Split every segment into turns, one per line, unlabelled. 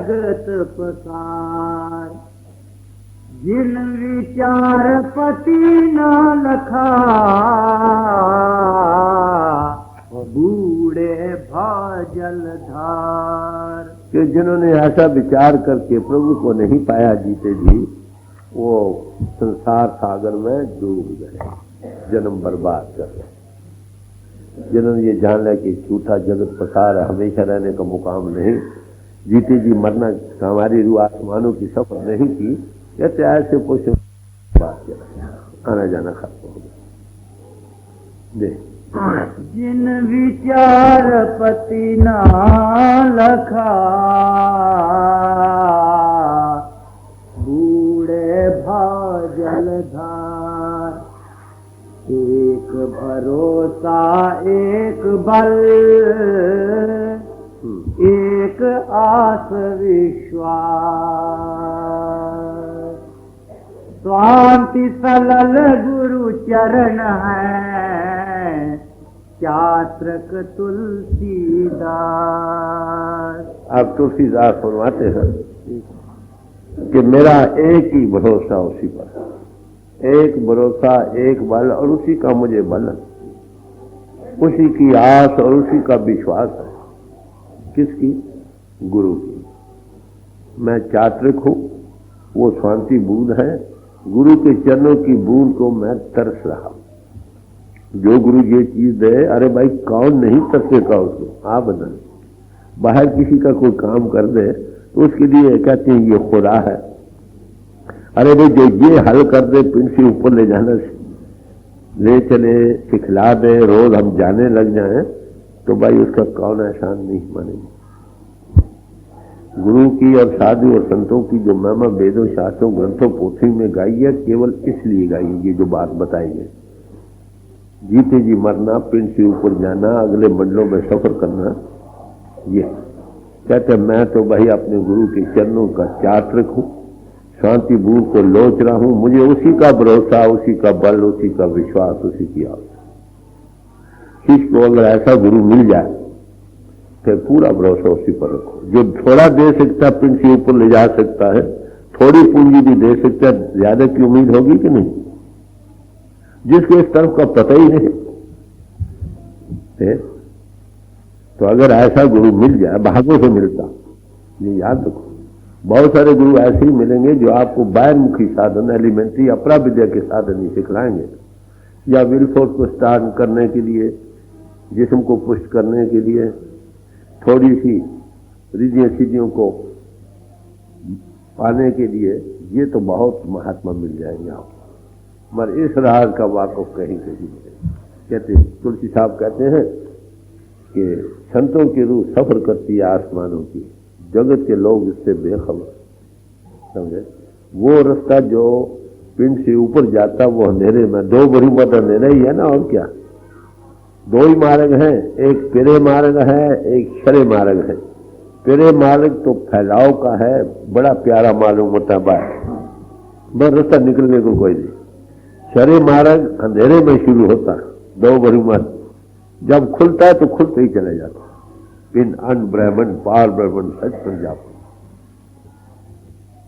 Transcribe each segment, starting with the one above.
जगत पसार। जिन विचार पति न लखा, बूढ़े भाजल धार।
कि जिन्होंने ऐसा विचार करके प्रभु को नहीं पाया जीते जी, वो संसार सागर में डूब गए, जन्म बर्बाद कर गए। जिन्होंने ये जान लिया कि झूठा जगत पसार हमेशा रहने का मुकाम नहीं, जीते जी मरना हमारी रूह आसमानों की सफर नहीं की, कहते ऐसे पोषण बात कर आना जाना खत्म हो गया। देख
जिन विचार पति ना लखा, बूढ़े भाजल धार। एक भरोसा एक बल, एक आस विश्वास। स्वांति सलल गुरु चरण है, चात्रक तुलसीदास।
आप तुलसीदास फरमाते हैं कि मेरा एक ही भरोसा उसी पर, एक भरोसा एक बल और उसी का मुझे बल, उसी की आस और उसी का विश्वास है। किसकी? गुरु की। मैं चात्रिक हूं, वो शांति बूंद है। गुरु के चरणों की बूंद को मैं तरस रहा। जो गुरु ये चीज दे, अरे भाई कौन नहीं तरसेगा उसको? आप बता, बाहर किसी का कोई काम कर दे तो उसके लिए कहते हैं ये खुदा है। अरे भाई जो ये हल कर दे, पिंड से ऊपर ले जाना, ले चले, सिखला दे, रोज हम जाने लग जाएं, तो भाई उसका कौन एहसान नहीं मानेंगे। गुरु की और साधु और संतों की जो महिमा वेदों शास्त्रों ग्रंथों पोथी में गाई है, केवल इसलिए गाई है ये जो बात बताई है। जीते जी मरना, पिंड से ऊपर जाना, अगले मंडलों में सफर करना, ये कहते मैं तो भाई अपने गुरु के चरणों का चात्रिक हूं, शांति बूंद को लोच रहा हूं। मुझे उसी का भरोसा, उसी का बल, उसी का विश्वास, उसी की आस। शिष्य को अगर ऐसा गुरु मिल जाए फिर पूरा भरोसा उसी पर रखो। जो थोड़ा दे सकता है, पिंड से ऊपर ले जा सकता है, थोड़ी पूंजी भी दे सकता है, ज्यादा की उम्मीद होगी कि नहीं? जिसको इस तरफ का पता ही नहीं है, तो अगर ऐसा गुरु मिल जाए, भागों से मिलता, ये याद रखो। बहुत सारे गुरु ऐसे ही मिलेंगे जो आपको बाह्यमुखी साधन, एलिमेंट्री अपरा विद्या के साधन ही सिखलाएंगे, या विल फोर्स को स्टार्ट करने के लिए, जिस्म को पुष्ट करने के लिए, थोड़ी सी रिद्धियों सिद्धियों को पाने के लिए, ये तो बहुत महात्मा मिल जाएंगे आपको, मगर इस राज का वाकफ कहीं कहीं नहीं। कहते तुलसी साहब कहते हैं कि संतों की रूह सफर करती है आसमानों की, जगत के लोग इससे बेखबर, समझे। वो रास्ता जो पिंड से ऊपर जाता वो अंधेरे में, दो बड़ी मत अंधेरा ही है ना, और क्या। दो ही मार्ग हैं, एक पेरे मार्ग है, एक शरे मार्ग है। पेरे मार्ग तो फैलाव का है, बड़ा प्यारा मालूम होता है, बस रास्ता निकलने को कोई नहीं। शरे मार्ग अंधेरे में शुरू होता है, दो बड़ी मत, जब खुलता है तो खुलते ही चले जाता है। इन अन ब्राह्मण पार ब्राह्मण सच पंजाब,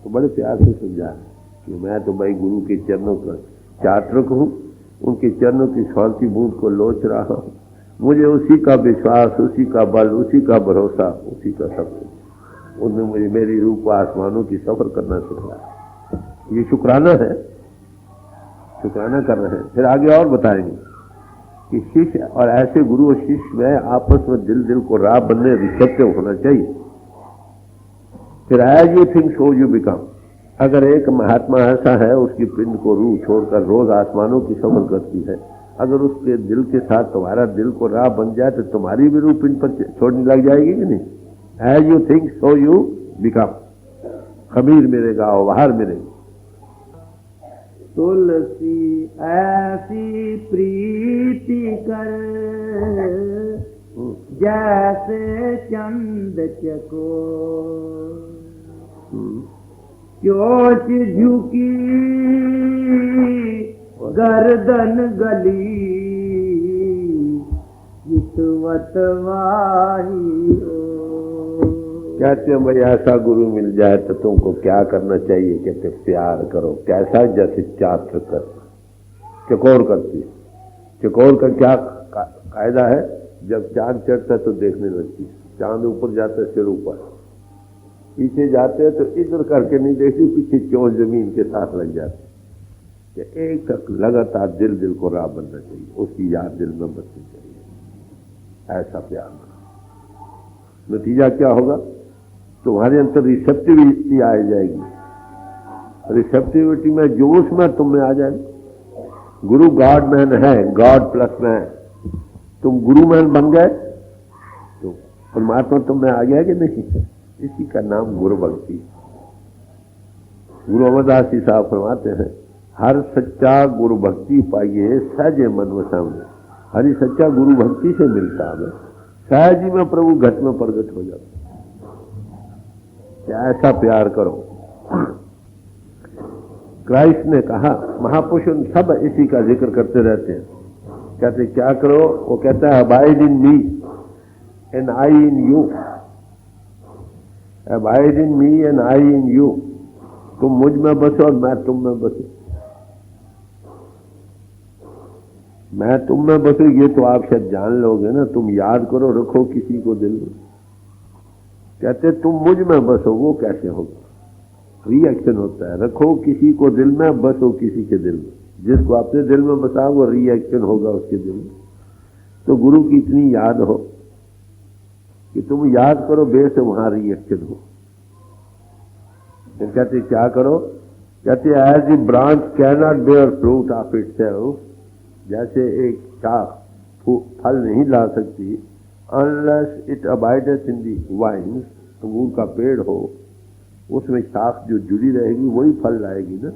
तो बड़े प्यार से समझा कि मैं तो भाई गुरु के चरणों का चात्रक हूं, उनके चरणों की शांति बूंद को लोच रहा हूं। मुझे उसी का विश्वास, उसी का बल, उसी का भरोसा, उसी का सब कुछ। उन्होंने मुझे मेरी रूह को आसमानों की सफर करना सिखाया। ये शुक्राना है, शुक्राना कर रहे हैं। फिर आगे और बताएंगे कि शिष्य और ऐसे गुरु और शिष्य में आपस में दिल दिल को राह बनने रिसेप्टिव होना चाहिए। फिर as you think so you become. अगर एक महात्मा ऐसा है, उसकी पिंड को रूह छोड़कर रोज आसमानों की सफर करती है, अगर उसके दिल के साथ तुम्हारा दिल को राह बन जाए तो तुम्हारी भी रूह पिंड पर छोड़ने लग जाएगी कि नहीं? As you think so you become. खमीर मिलेगा और बाहर मिलेगा।
तुलसी ऐसी प्रीति कर, जैसे चंद चकोर। चोच झुकी गर्दन गली, चितवत वाही हो।
कहते हैं भाई ऐसा गुरु मिल जाए तो तुमको क्या करना चाहिए? कहते प्यार करो। कैसा? जैसे चात्र कर चकोर करती। चकोर का क्या कायदा है? जब चांद चढ़ता है तो देखने लगती है, चांद ऊपर जाता है सिर ऊपर, पीछे जाते हैं तो इधर करके नहीं देखती, पीछे चोंच जमीन के साथ लग जाती। कि एक तक लगातार दिल को राह बनना चाहिए, उसकी याद दिल में बसनी चाहिए। ऐसा प्यार। नतीजा क्या होगा? तुम्हारे अंदर रिसेप्टिविटी आ जाएगी। रिसेप्टिविटी में जोश में तुम में आ जाएगी। गुरु गॉड मैन है, गॉड प्लस मैन। तुम गुरु मैन बन गए तो परमात्मा तुम में आ गया कि नहीं? इसी का नाम गुरु भक्ति। गुरु अमरदास जी साहब फरमाते हैं, हर सच्चा गुरु भक्ति पाइए सहज मन वसा में। हरी सच्चा गुरु भक्ति से मिलता है, सहज ही में प्रभु घट में प्रकट हो जाता। ऐसा प्यार करो। क्राइस्ट ने कहा, महापुरुष सब इसी का जिक्र करते रहते हैं। कहते क्या करो? वो कहता है abide in me and I in you. Abide in me and I in you. तुम मुझ में बसो और मैं तुम में बसू। मैं तुम में बसू ये तो आप शायद जान लोगे ना। तुम याद करो, रखो किसी को दिल में। कहते तुम मुझ में बसो, वो कैसे होगा? रिएक्शन होता है। रखो किसी को दिल में, बसो किसी के दिल में। जिसको आपने दिल में बसा वो रिएक्शन होगा उसके दिल में। तो गुरु की इतनी याद हो कि तुम याद करो बे से वहां रिएक्शन हो। फिर कहते क्या करो? कहते as a branch can not bear fruit of itself. जैसे एक शाख फल नहीं ला सकती unless it abideth in the vines. अंगूर का पेड़ हो, उसमें शाख जो जुड़ी रहेगी वही फल लाएगी ना।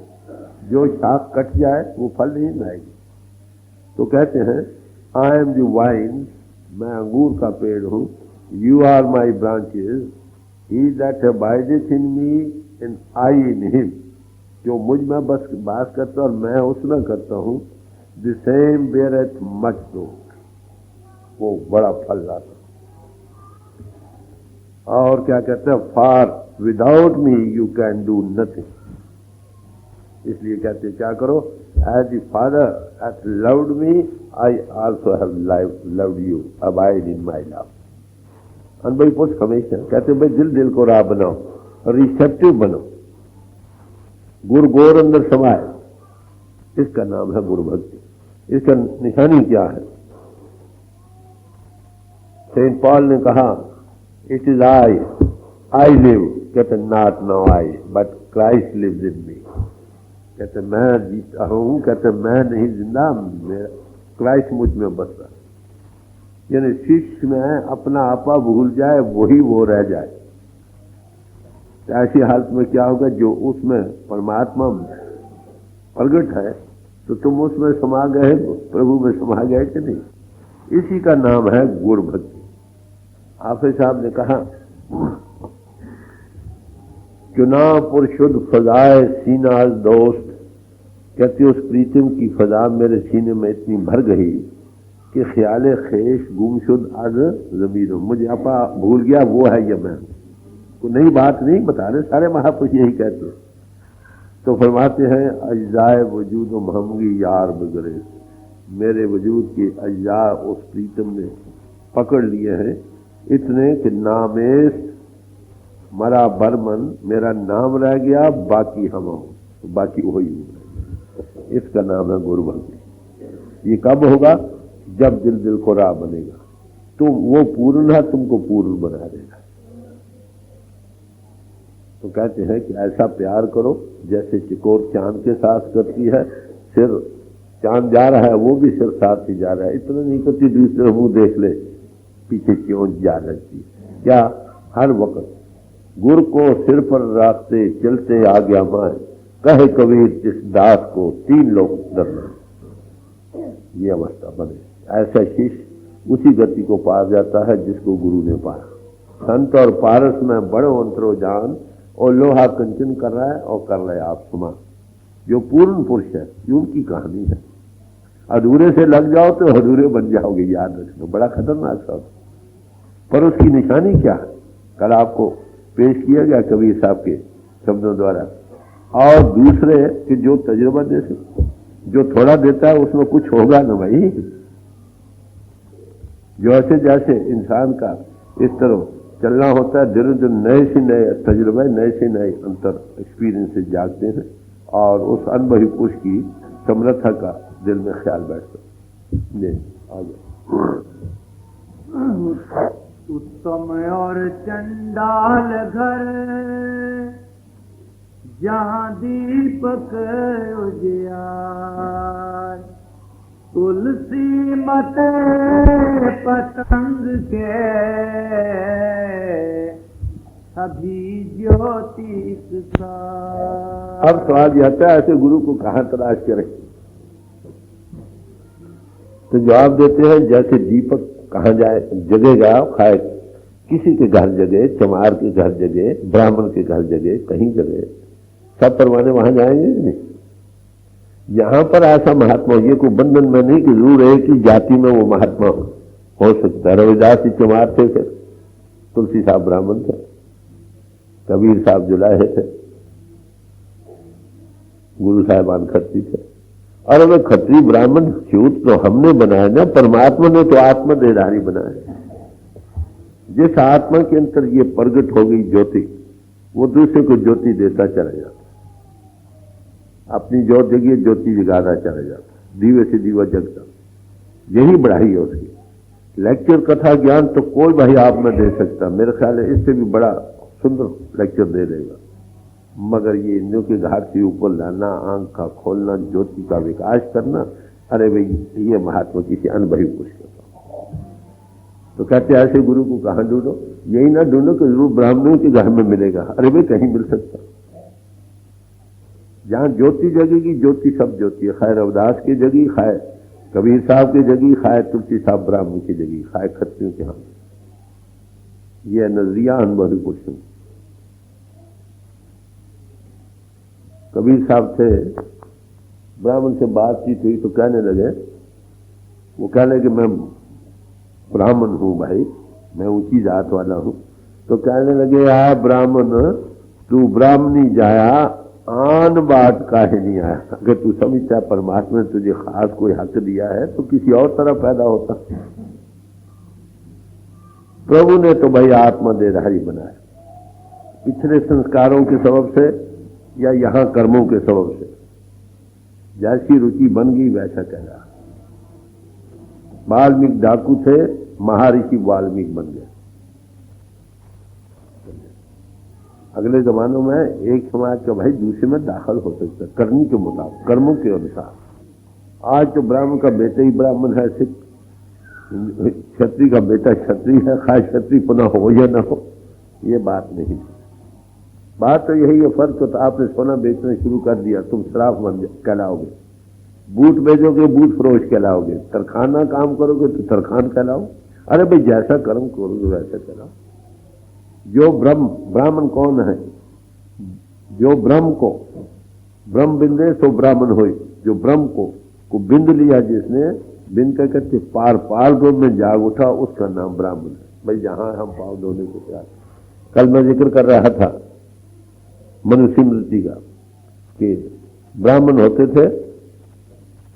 जो शाख कट जाए वो फल नहीं लाएगी। तो कहते हैं आई एम द वाइन, मैं अंगूर का पेड़ हूं। You are my branches, he that abideth in me and I in him. जो मुझ में बस बात करता और मैं उसमें करता हूं। The same beareth much fruit, वो बड़ा फल लाता। और क्या कहते हैं? For without me you can do nothing. इसलिए कहते क्या करो? As the Father hath loved me I also have loved you, abide in my love. अनुभवी पुरुष हमेशा कहते भाई दिल को राह बनाओ, रिसेप्टिव बनो, गुरु गोर अंदर समाये। इसका नाम है गुरु भक्ति। इसका निशानी क्या है? सेंट पॉल ने कहा इट इज आई लिव। कहते not now I but Christ lives in me. कहते मैं जीता हूं, कहते मैं नहीं जिंदा, मेरा क्राइस्ट मुझ में बस रहा। यानी शिष्य में अपना आपा भूल जाए, वही वो रह जाए। तो ऐसी हालत में क्या होगा? जो उसमें परमात्मा प्रगट है तो तुम उसमें समा गए, प्रभु में समा गए कि नहीं? इसी का नाम है गुरु भक्ति। हाफिज साहब ने कहा चुना पुरशुद्ध फजाए सीना दोस्त। कहते उस प्रीतम की फजा मेरे सीने में इतनी भर गई कि ख्याल खेश गुमशुद आज जमीन। मुझे आपा भूल गया, वो है ये मैं। को नई बात नहीं बता रहे, सारे महापुरुष यही कहते हैं। तो फरमाते हैं अज्जाए वजूद महमगी यार बगरे। मेरे वजूद के अज्जा उस प्रीतम ने पकड़ लिए हैं इतने कि नामेश मरा बरमन, मेरा नाम रह गया, बाकी हम हो, तो बाकी वही। इसका नाम है गुरु भक्ति। ये कब होगा? जब दिल को राह बनेगा। तो वो पूर्ण है, तुमको पूर्ण बना देगा। तो कहते हैं कि ऐसा प्यार करो जैसे चिकोर चांद के साथ करती है। सिर चांद जा रहा है, वो भी सिर साथ ही जा रहा है। इतना नहीं करती दूसरे मुंह देख ले, पीछे क्यों जा लगती। क्या हर वक्त गुरु को सिर पर रास्ते चलते आ गया माए। कहे कबीर इस दास को तीन लोग डरना। ये अवस्था बने। ऐसा शिष्य उसी गति को पा जाता है जिसको गुरु ने पाया। संत और पारस में बड़ो अंतरो जान, और लोहा कंचन कर रहा है और कर रहे आप समान। जो पूर्ण पुरुष है ये उनकी कहानी है। अधूरे से लग जाओ तो अधूरे बन जाओगे, याद रखना। बड़ा खतरनाक शब्द, पर उसकी निशानी क्या है? कल आपको पेश किया गया कबीर साहब के शब्दों द्वारा। और दूसरे कि जो तजुर्बा दे सकते, जो थोड़ा देता है उसमें कुछ होगा ना भाई। जैसे जैसे इंसान का इस तरह चलना होता है, दिन दिन नए से नए तजुर्बे, नए से नए अंतर एक्सपीरियंसेस जागते हैं और उस अनुभवी पुरुष की समर्था का दिल में ख्याल बैठता है। आगे
उत्तम और चंडाल घर जहाँ दीपक उजियार, तुलसी मत पतंग के अभी ज्योति सार।
अब सवाल यह आता है ऐसे गुरु को कहाँ तलाश करें? तो जवाब देते हैं जैसे दीपक कहाँ जाए जगेगा, खाए किसी के घर जगे, चमार के घर जगे, ब्राह्मण के घर जगे, कहीं जगे, सब परवाने वहां जाएंगे नहीं। यहां पर ऐसा महात्मा ये कोई बंधन में नहीं कि जरूर है कि जाति में वो महात्मा हो सकता है। रविदास जी चमार थे, फिर तुलसी साहब ब्राह्मण थे, कबीर साहब जुलाहे थे, गुरु साहिबान खत्री थे। और अगर खत्री ब्राह्मण च्यूत तो हमने बनाया ना, परमात्मा ने तो आत्मदेहधारी बनाया। जिस आत्मा के अंदर ये प्रगट हो गई ज्योति, वो दूसरे को ज्योति देता चला जाता, अपनी ज्योत जगी ज्योति जगाता चला जाता, दीवे से दीवा जगता। यही बढ़ाई है उसकी। लेक्चर कथा ज्ञान तो कोई भाई आप में दे सकता, मेरे ख्याल है इससे भी बड़ा सुंदर लेक्चर दे देगा, मगर ये इंद्रियों के घाट से ऊपर लाना, आंख का खोलना, ज्योति का विकास करना, अरे भाई ये महात्मा किसी अनुभवी पुरुष का। तो कहते ऐसे गुरु को कहां ढूंढो? यही ना ढूंढो कि जरूर ब्राह्मणों के घर में मिलेगा। अरे भाई कहीं मिल सकता, जहां ज्योति जगेगी, ज्योति सब ज्योति है। खैर रविदास की जगी, खाए कबीर साहब की जगी, खाए तुलसी साहब ब्राह्मण की जगी, खाए खत्रियों के यहाँ। यह नजरिया अनुभवी पुरुषों। कबीर साहब थे, ब्राह्मण से बातचीत हुई तो कहने लगे, वो कहने कि मैं ब्राह्मण हूं भाई, मैं ऊंची जात वाला हूं। तो कहने लगे आ ब्राह्मण, तू ब्राह्मणी जाया, आन बात काहे नहीं आया? अगर तू समझता परमात्मा ने तुझे खास कोई हक दिया है तो किसी और तरह पैदा होता। प्रभु ने तो भाई आत्मदेहधारी बनाया, पिछले संस्कारों के सबब से या यहां कर्मों के सबब से। जैसी रुचि बन गई वैसा कह रहा। वाल्मीकि डाकू थे, महर्षि वाल्मीकि बन गए। अगले जमानों में एक समाज का भाई दूसरे में दाखिल हो सकता है करनी के मुताबिक, कर्मों के अनुसार। आज तो ब्राह्मण का बेटा ही ब्राह्मण है, सिख क्षत्रिय का बेटा क्षत्रिय है, खास क्षत्रिय पुनः हो या न हो, ये बात नहीं। बात तो यही है, फर्क तो आपने सोना बेचना शुरू कर दिया, तुम शराफ बन कहलाओगे। Boot बेचोगे, boot फरोश कहलाओगे। तरखाना काम करोगे तो तरखान कहलाओ। अरे भाई जैसा कर्म करोगे वैसा कहलाओ। जो ब्राह्मण कौन है? जो ब्रह्म को ब्रह्म बिंदे सो ब्राह्मण होई। जो ब्रह्म को बिंद लिया जिसने, बिंद का कहते पार पार दो में जाग उठा, उसका नाम ब्राह्मण है। भाई जहां हम पाव धोने को तैयार। कल मैं जिक्र कर रहा था मनुस्मृति का कि ब्राह्मण होते थे,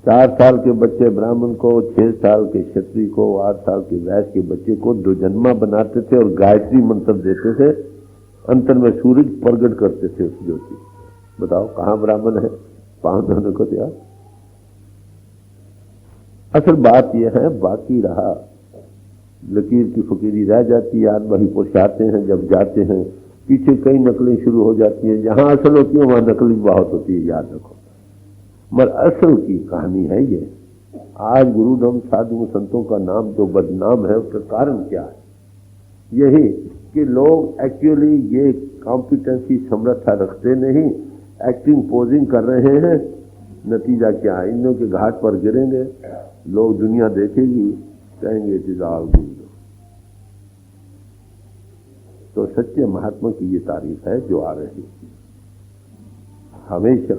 4 साल के बच्चे ब्राह्मण को, 6 साल के क्षत्रिय को, 8 साल के वैश्य के बच्चे को दुजन्मा बनाते थे और गायत्री मंत्र देते थे। अंतर में सूरज प्रगट करते थे उस ज्योति। बताओ कहां ब्राह्मण है पांव धोने को तैयार? असल बात यह है, बाकी रहा लकीर की फकीरी रह जाती है। आत्मही पुरुष आते हैं, जब जाते हैं पीछे कई नकलें शुरू हो जाती हैं। जहां असल होती है वहां नकली बहुत होती है, याद रखो। मगर असल की कहानी है ये। आज गुरुधम साधु संतों का नाम जो बदनाम है उसका कारण क्या है? यही कि लोग एक्चुअली ये कॉम्पिटेंसी समर्था रखते नहीं, एक्टिंग पोजिंग कर रहे हैं। नतीजा क्या है? इन के घाट पर गिरेंगे, लोग दुनिया देखेगी, कहेंगे जिजाल गुरु। तो सच्चे महात्मा की ये तारीफ है जो आ रही हमेशा।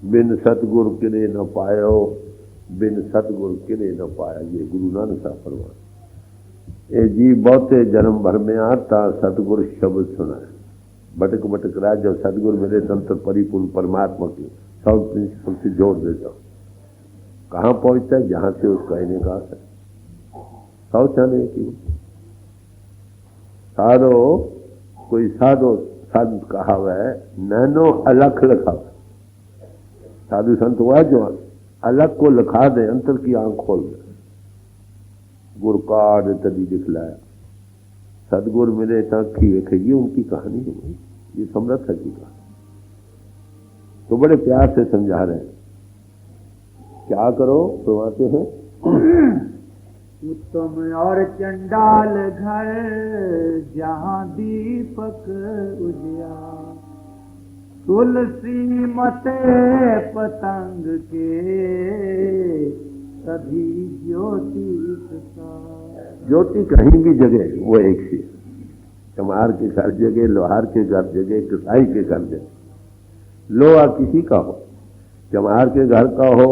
बिन सतगुरु किरे न पायो, बिन सतगुरु किरे न पाया, ये गुरु नानक साहब फरमान। ए जी बहुते जन्म भर में आता सतगुरु शब्द सुना है, भटक भटक रहा, जब सतगुरु मेरे तंत्र परिपूर्ण परमात्मा की सब प्रिंसिपल से जोड़ देता हूं, कहां पहुंचता है? जहां से उसका कहने का है सौ चाने की साधो कोई साधो साधु कहा हुआ है, नैनो अलख लिखा। साधु संत हुआ जो अलग को लिखा दे, अंतर की आंख खोल दे, गुरु काड तभी दिखलाया। सदगुर मिले ताकि ये उनकी कहानी है, ये समर्थ है की कहानी। तो बड़े प्यार से समझा रहे हैं, क्या करो तो आते हैं।
उत्तम और चंडाल घर जहां दीपक उजिया, तुलसी मते पतंग के सभी ज्योति सा।
ज्योति कहीं भी जगह वो एक सी, चमार के घर जगह, लोहार के घर जगह, कसाई के घर जगह। लोहा किसी का हो, चमार के घर का हो,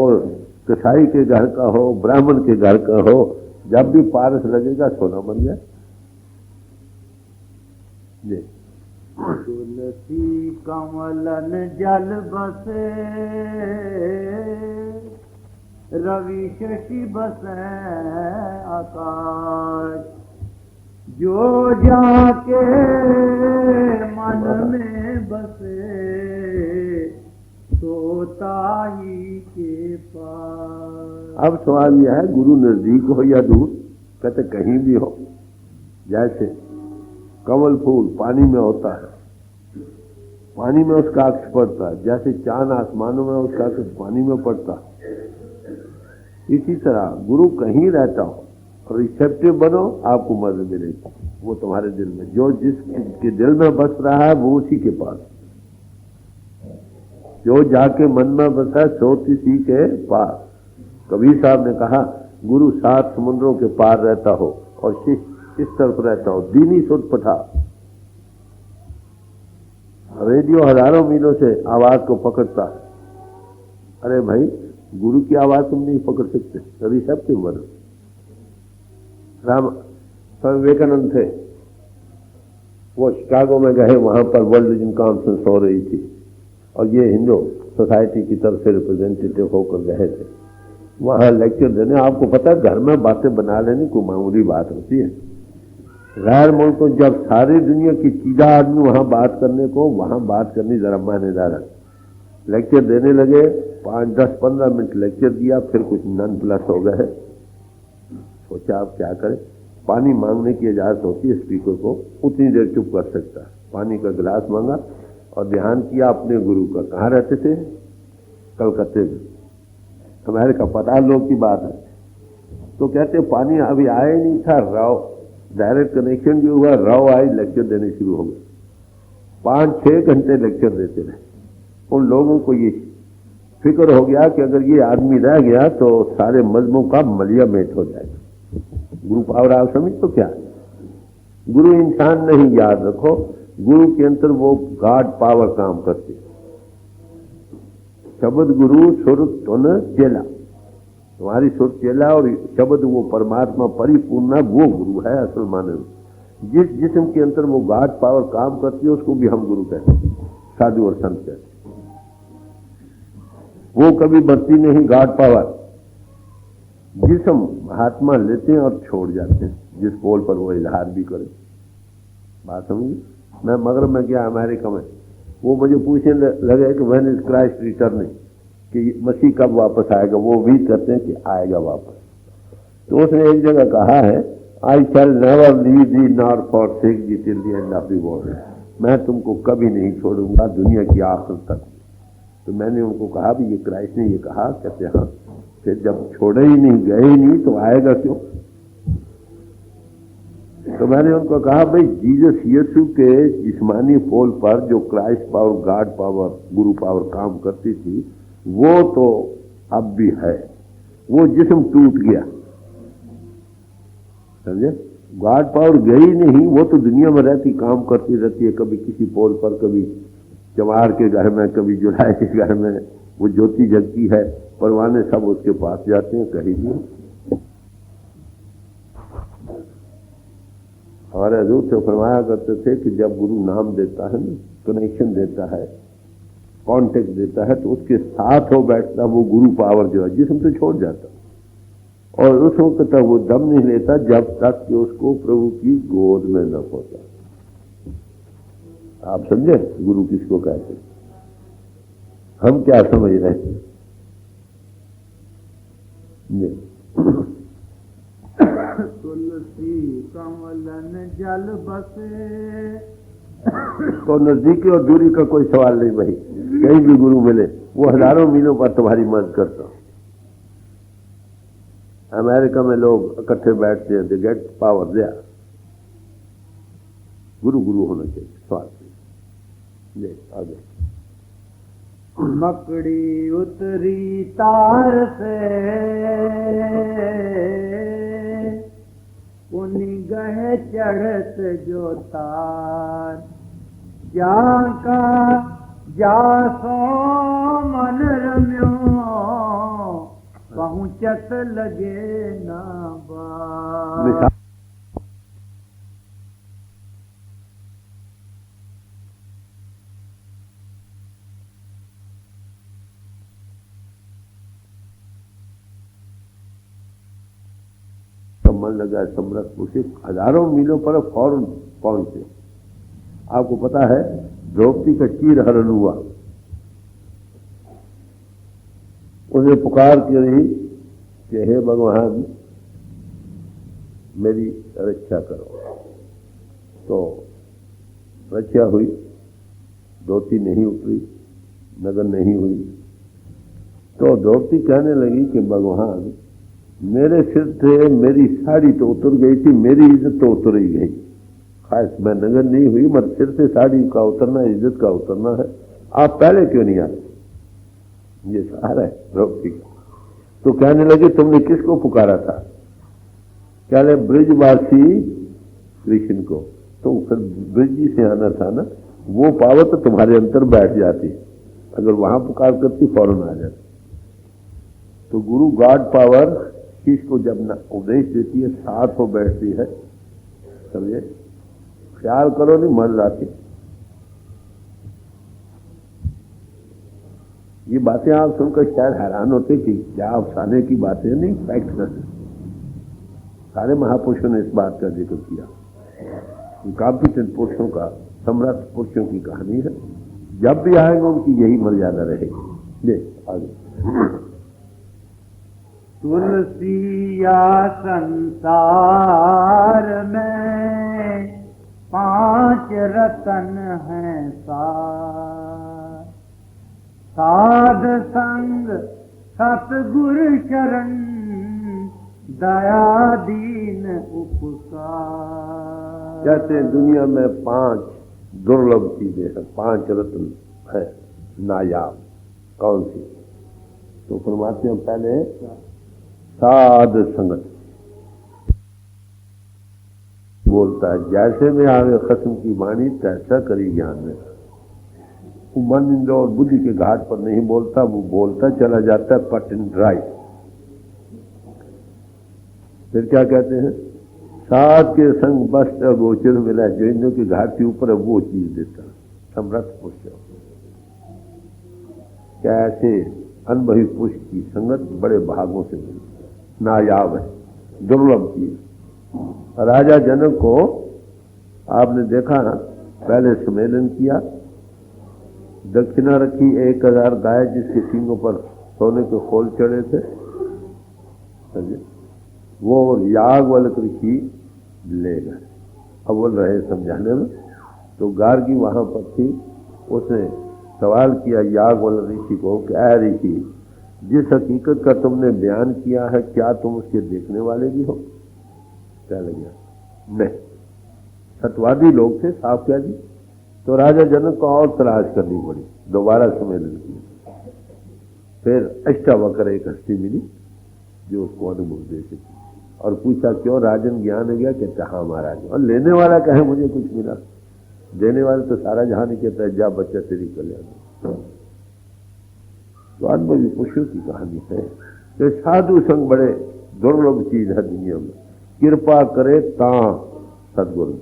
कसाई के घर का हो, ब्राह्मण के घर का हो, जब भी पारस लगेगा सोना बन जाए। जी
तुलसी कमलन जल बसे, रवि शशि बसे आकाश, जो जाके मन में बसे सोता ही के पास।
अब सवाल यह है, गुरु नजदीक हो या दूर? कहते कहीं भी हो। जैसे कमल फूल पानी में होता है, पानी में उसका अक्ष पड़ता है, जैसे चांद आसमानों में उसका अक्ष पानी में पड़ता है, इसी तरह गुरु कहीं रहता हो और रिसेप्टिव बनो, आपको मदद मिलेगी। वो तुम्हारे दिल में, जो जिसके दिल में बस रहा है वो उसी के पास, जो जाके मन में बसा सो किसी के पास। कबीर साहब ने कहा, गुरु 7 समुद्रों के पार रहता हो और शिष्य इस तरफ रहता हो, दीनी सुध पठा। रेडियो हजारों मीलों से आवाज को पकड़ता। अरे भाई, गुरु की आवाज तुम नहीं पकड़ सकते, कभी सब क्यों बनो। स्वामी विवेकानंद थे, वो शिकागो में गए, वहां पर वर्ल्ड रिलीजन कॉन्फ्रेंस हो रही थी और ये हिंदू सोसाइटी की तरफ से रिप्रेजेंटेटिव होकर गए थे वहां लेक्चर देने। आपको पता है, घर में बातें बना लेनी कोई मामूली बात होती है। गैर मुल्कों जब सारी दुनिया की चीजा आदमी वहां बात करने को, वहां बात करनी जरा मानेदार है। लेक्चर देने लगे, 5, 10, 15 मिनट लेक्चर दिया, फिर कुछ नन प्लस हो गए। सोचा आप क्या करें, पानी मांगने की इजाजत होती है स्पीकर को, उतनी देर चुप कर सकता है। पानी का गिलास मांगा और ध्यान किया अपने गुरु का। कहाँ रहते थे? कलकत्ते में, अमेरिका, पता लोग की बात है। तो कहते पानी अभी आया ही नहीं था, राव डायरेक्ट कनेक्शन भी हुआ, राव आई, लेक्चर देने शुरू हो गए। 5-6 घंटे लेक्चर देते रहे। उन लोगों को ये फिक्र हो गया कि अगर ये आदमी रह गया तो सारे मजहबों का मलिया मेट हो जाएगा। गुरु पावर आप समझ तो क्या है? गुरु इंसान नहीं, याद रखो, गुरु के अंदर वो गॉड पावर काम करती है। शब्द गुरु सुर तुन चेला, तुम्हारी सुर चेला और शब्द वो परमात्मा परिपूर्ण, वो गुरु है असल माने। जिस जिस्म के अंदर वो गॉड पावर काम करती है उसको भी हम गुरु कहते हैं, साधु और संत कहते हैं। वो कभी बढ़ती नहीं गॉड पावर। जिस्म महात्मा लेते हैं और छोड़ जाते हैं, जिस पोल पर वो इजहार भी करे। बात समझी? मैं मगरब में गया अमेरिका में, वो मुझे पूछने लगे कि व्हेन इज क्राइस्ट रिटर्निंग, कि मसीह कब वापस आएगा। वो भी कहते हैं कि आएगा वापस। तो उसने एक जगह कहा है, I shall never leave thee nor forsake thee till the end of the world. मैं तुमको कभी नहीं छोड़ूंगा दुनिया की आखिर तक। तो मैंने उनको कहा भी ये क्राइस्ट ने ये कहा? कहते हाँ। फिर जब छोड़े ही नहीं, गए ही नहीं, तो आएगा क्यों? तो मैंने उनको कहा भाई, जीसस यीशु के जिस्मानी पोल पर जो क्राइस्ट पावर, गॉड पावर, गुरु पावर काम करती थी, वो तो अब भी है। वो जिस्म टूट गया, समझे? गॉड पावर गई नहीं, वो तो दुनिया में रहती, काम करती रहती है, कभी किसी पोल पर, कभी चमार के घर में, कभी जुलाई के घर में। वो ज्योति जगती है, परवाने सब उसके पास जाते हैं, कहीं भी। हमारे हजूर से फरमाया करते थे कि जब गुरु नाम देता है ना, कनेक्शन देता है, कांटेक्ट देता है, तो उसके साथ हो बैठता वो गुरु पावर जो है जिसम से छोड़ जाता, और उस वक्त तक वो दम नहीं लेता जब तक कि उसको प्रभु की गोद में न पहुंचा। आप समझे गुरु किसको कहते? हम क्या समझ रहे हैं?
तुलसी कमलन जल बसे।
तो नजदीकी और दूरी का कोई सवाल नहीं भाई, कहीं भी गुरु मिले वो हजारों मीलों पर तुम्हारी मदद करता। अमेरिका में लोग इकट्ठे बैठते हैं, दे गेट पावर देयर। गुरु गुरु होना चाहिए, सवाल ले आगे।
मकड़ी उतरी तार से उन्हीं गहे चढ़त जो तार, जाका जासो मन रम्यो पहुँचत लगे ना बार।
मन लगा समरथ पुरुष हजारों मीलों पर फौरन पहुंचे। आपको पता है द्रौपदी का चीर हरण हुआ, उसे पुकार की रही कि हे भगवान मेरी रक्षा करो, तो रक्षा हुई, द्रौपदी नहीं उतरी, नगर नहीं हुई। तो द्रौपदी कहने लगी कि भगवान मेरे सिर से मेरी साड़ी तो उतर गई थी, मेरी इज्जत तो उतर ही गई, खास मैं नगर नहीं हुई, मगर सिर से साड़ी का उतरना इज्जत का उतरना है, आप पहले क्यों नहीं आए? ये सहारा है द्रौपदी का। तो कहने लगे तुमने किसको पुकारा था? कह रहे ब्रिजवासी कृष्ण को। तो फिर ब्रिज जी से आना था ना, वो पावर तो तुम्हारे अंदर बैठ जाती, अगर वहां पुकार करती फौरन आ जाती। तो गुरु गॉड पावर किसको जब न उपदेश देती है साथ हो बैठती है, समझे? ख्याल करो नहीं मन लाती। ये बातें आप सुनकर शायद हैरान होते कि क्या अफसाने की बातें नहीं, फैक्ट है। सारे महापुरुषों ने इस बात का जिक्र किया, कॉम्पिटेंट पुरुषों का, समर्थ पुरुषों की कहानी है। जब भी आएंगे उनकी यही मर्यादा रहेगी। ले आगे।
तुलसिया संसार में 5 रतन हैं सार, साध संग सतगुरु शरण दया दीन उपकार।
कहते हैं दुनिया में 5 दुर्लभ चीजें हैं, 5 रत्न है नायाब। कौन सी? तो फरमाते हैं पहले साध संगत। बोलता है जैसे में आवे खत्म की वाणी तैसा करी ज्ञान में। वो मन इंद्र और बुद्धि के घाट पर नहीं बोलता, वो बोलता चला जाता है पट एंड ड्राई। फिर क्या कहते हैं? साध के संग बस्त गोचर मिला, जो इंद्रों के घाट के ऊपर है वो चीज देता। समर्थ पुरुष क्या ऐसे अनुभवी पुरुष की संगत बड़े भागों से मिलती, नायाब है, दुर्लभ चीज। राजा जनक को आपने देखा ना, पहले सम्मेलन किया, दक्षिणा रखी 1000 गाय जिसके सींगों पर सोने के खोल चढ़े थे, वो याज्ञवल्क्य ऋषि ले गए। अव्वल रहे समझाने में, तो गार्गी वहां पर थी, उसने सवाल किया याज्ञवल्क्य ऋषि को कि ऐ ऋषि, जिस हकीकत का तुमने बयान किया है क्या तुम उसके देखने वाले भी हो? क्या लगे? नहीं, सतवादी लोग थे, साफ कह दी। तो राजा जनक को और तलाश करनी पड़ी, दोबारा सम्मेलन किया। फिर अष्टावक्र एक हस्ती मिली जो उसको अनुभव दे सकी, और पूछा क्यों राजन ज्ञान हो गया? कहता हाँ महाराज। और लेने वाला कहे मुझे कुछ मिला, देने वाले तो सारा जहां नहीं कहता है जा बच्चा तेरी कल्याण। तो अनुभवी पुरुषों की कहानी है। तो साधु संग बड़े दुर्लभ चीज है दुनिया में, कृपा करे ता सदगुरु।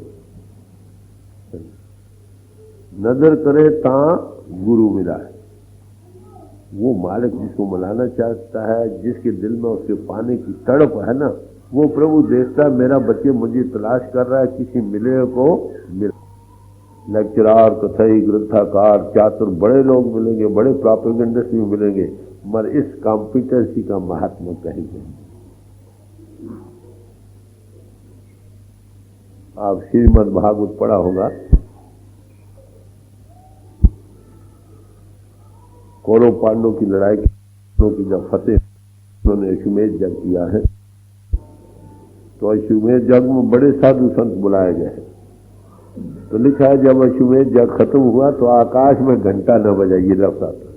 नजर करे ता गुरु मिला है। वो मालिक जिसको मिलाना चाहता है, जिसके दिल में उसके पाने की तड़प है ना, वो प्रभु देखता है मेरा बच्चे मुझे तलाश कर रहा है, किसी मिले को मिल। लेक्चरार, कथई, ग्रंथाकार, चातुर बड़े लोग मिलेंगे, बड़े प्रोपेगेंडिस्ट भी मिलेंगे, मगर इस कॉम्पिटेंसी का महात्मा कहीं नहीं। आप श्रीमद् भागवत पढ़ा होगा, कौरव पांडवों की लड़ाई की जब फतेह उन्होंने अश्वमेध जग किया है, तो अश्वमेध जग में बड़े साधु संत बुलाए गए हैं। तो लिखा है जब अश्वमेध जग खत्म हुआ तो आकाश में घंटा न बजाइए लफ्ज आता।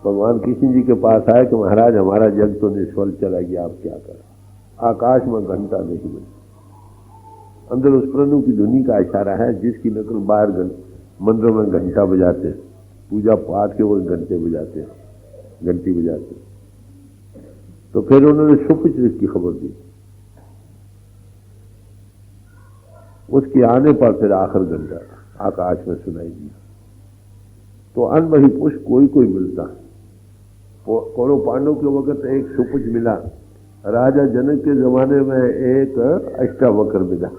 भगवान कृष्ण जी के पास आए कि महाराज हमारा जग तो निष्फल चला गया, आप क्या करें। आकाश में घंटा नहीं बजा। अंदर उस प्रभु की धुनी का इशारा है जिसकी नकल बाहर मंदिरों में घंटा बजाते हैं, पूजा पाठ के वो घंटे बजाते हैं, घंटी बजाते हैं। तो फिर उन्होंने सुपिच की खबर दी। उसके आने पर फिर आखिर घंटा आकाश में सुनाई दिया। तो अनबही पुष्प कोई कोई मिलता। कौरव पांडव के वक्त एक सुपुच मिला, राजा जनक के जमाने में एक अष्टावक्र मिला।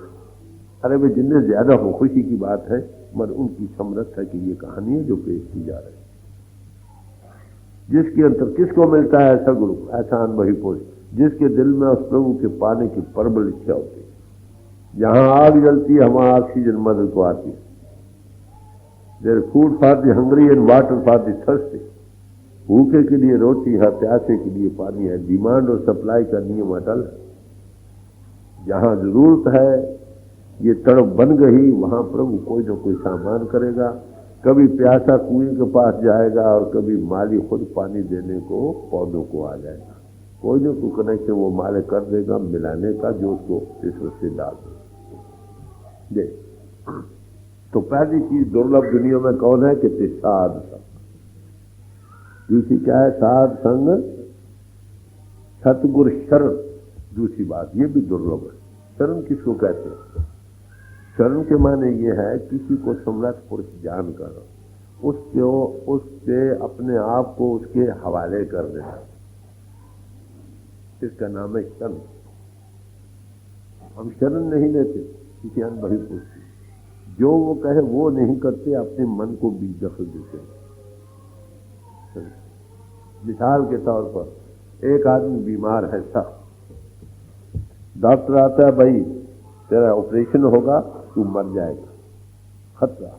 अरे भाई जिनने ज्यादा हो खुशी की बात है, मगर उनकी समर्थ है कि ये कहानी है जो पेश की जा रही है, जिसके अंतर किसको मिलता है ऐसा गुरु, ऐसा अनबही पुरुष जिसके दिल में उस प्रभु के पाने की प्रबल इच्छा होती है। जहां आग जलती है वहां ऑक्सीजन मदद को आती है। Their food for the hungry and water for the thirsty. भूखे के लिए रोटी है, प्यासे के लिए पानी है। डिमांड और सप्लाई का नियम अटल है। जहां जरूरत है ये तड़प बन गई, वहां प्रभु कोई ना कोई सामान करेगा। कभी प्यासा कुएं के पास जाएगा और कभी माली खुद पानी देने को पौधों को आ जाएगा। कोई ना कोई कनेक्शन वो मालिक कर देगा मिलाने का, जो उसको इस रस्ते डाल दे। तो पहली चीज दुर्लभ दुनिया में कौन है कि साध संग। दूसरी क्या है? साध संग, सतगुरु शरण। दूसरी बात ये भी दुर्लभ है। शरण किसको कहते हैं? शरण के माने ये है किसी को समर्थ पुरुष जानकर उसके अपने आप को उसके हवाले कर देना, इसका नाम है शरण। हम शरण नहीं लेते किसी अनबही पुरुष की, जो वो कहे वो नहीं करते, अपने मन को भी दखल देते हैं। मिसाल के तौर पर एक आदमी बीमार है, डॉक्टर आता है, भाई तेरा ऑपरेशन होगा, तू मर जाएगा, खतरा,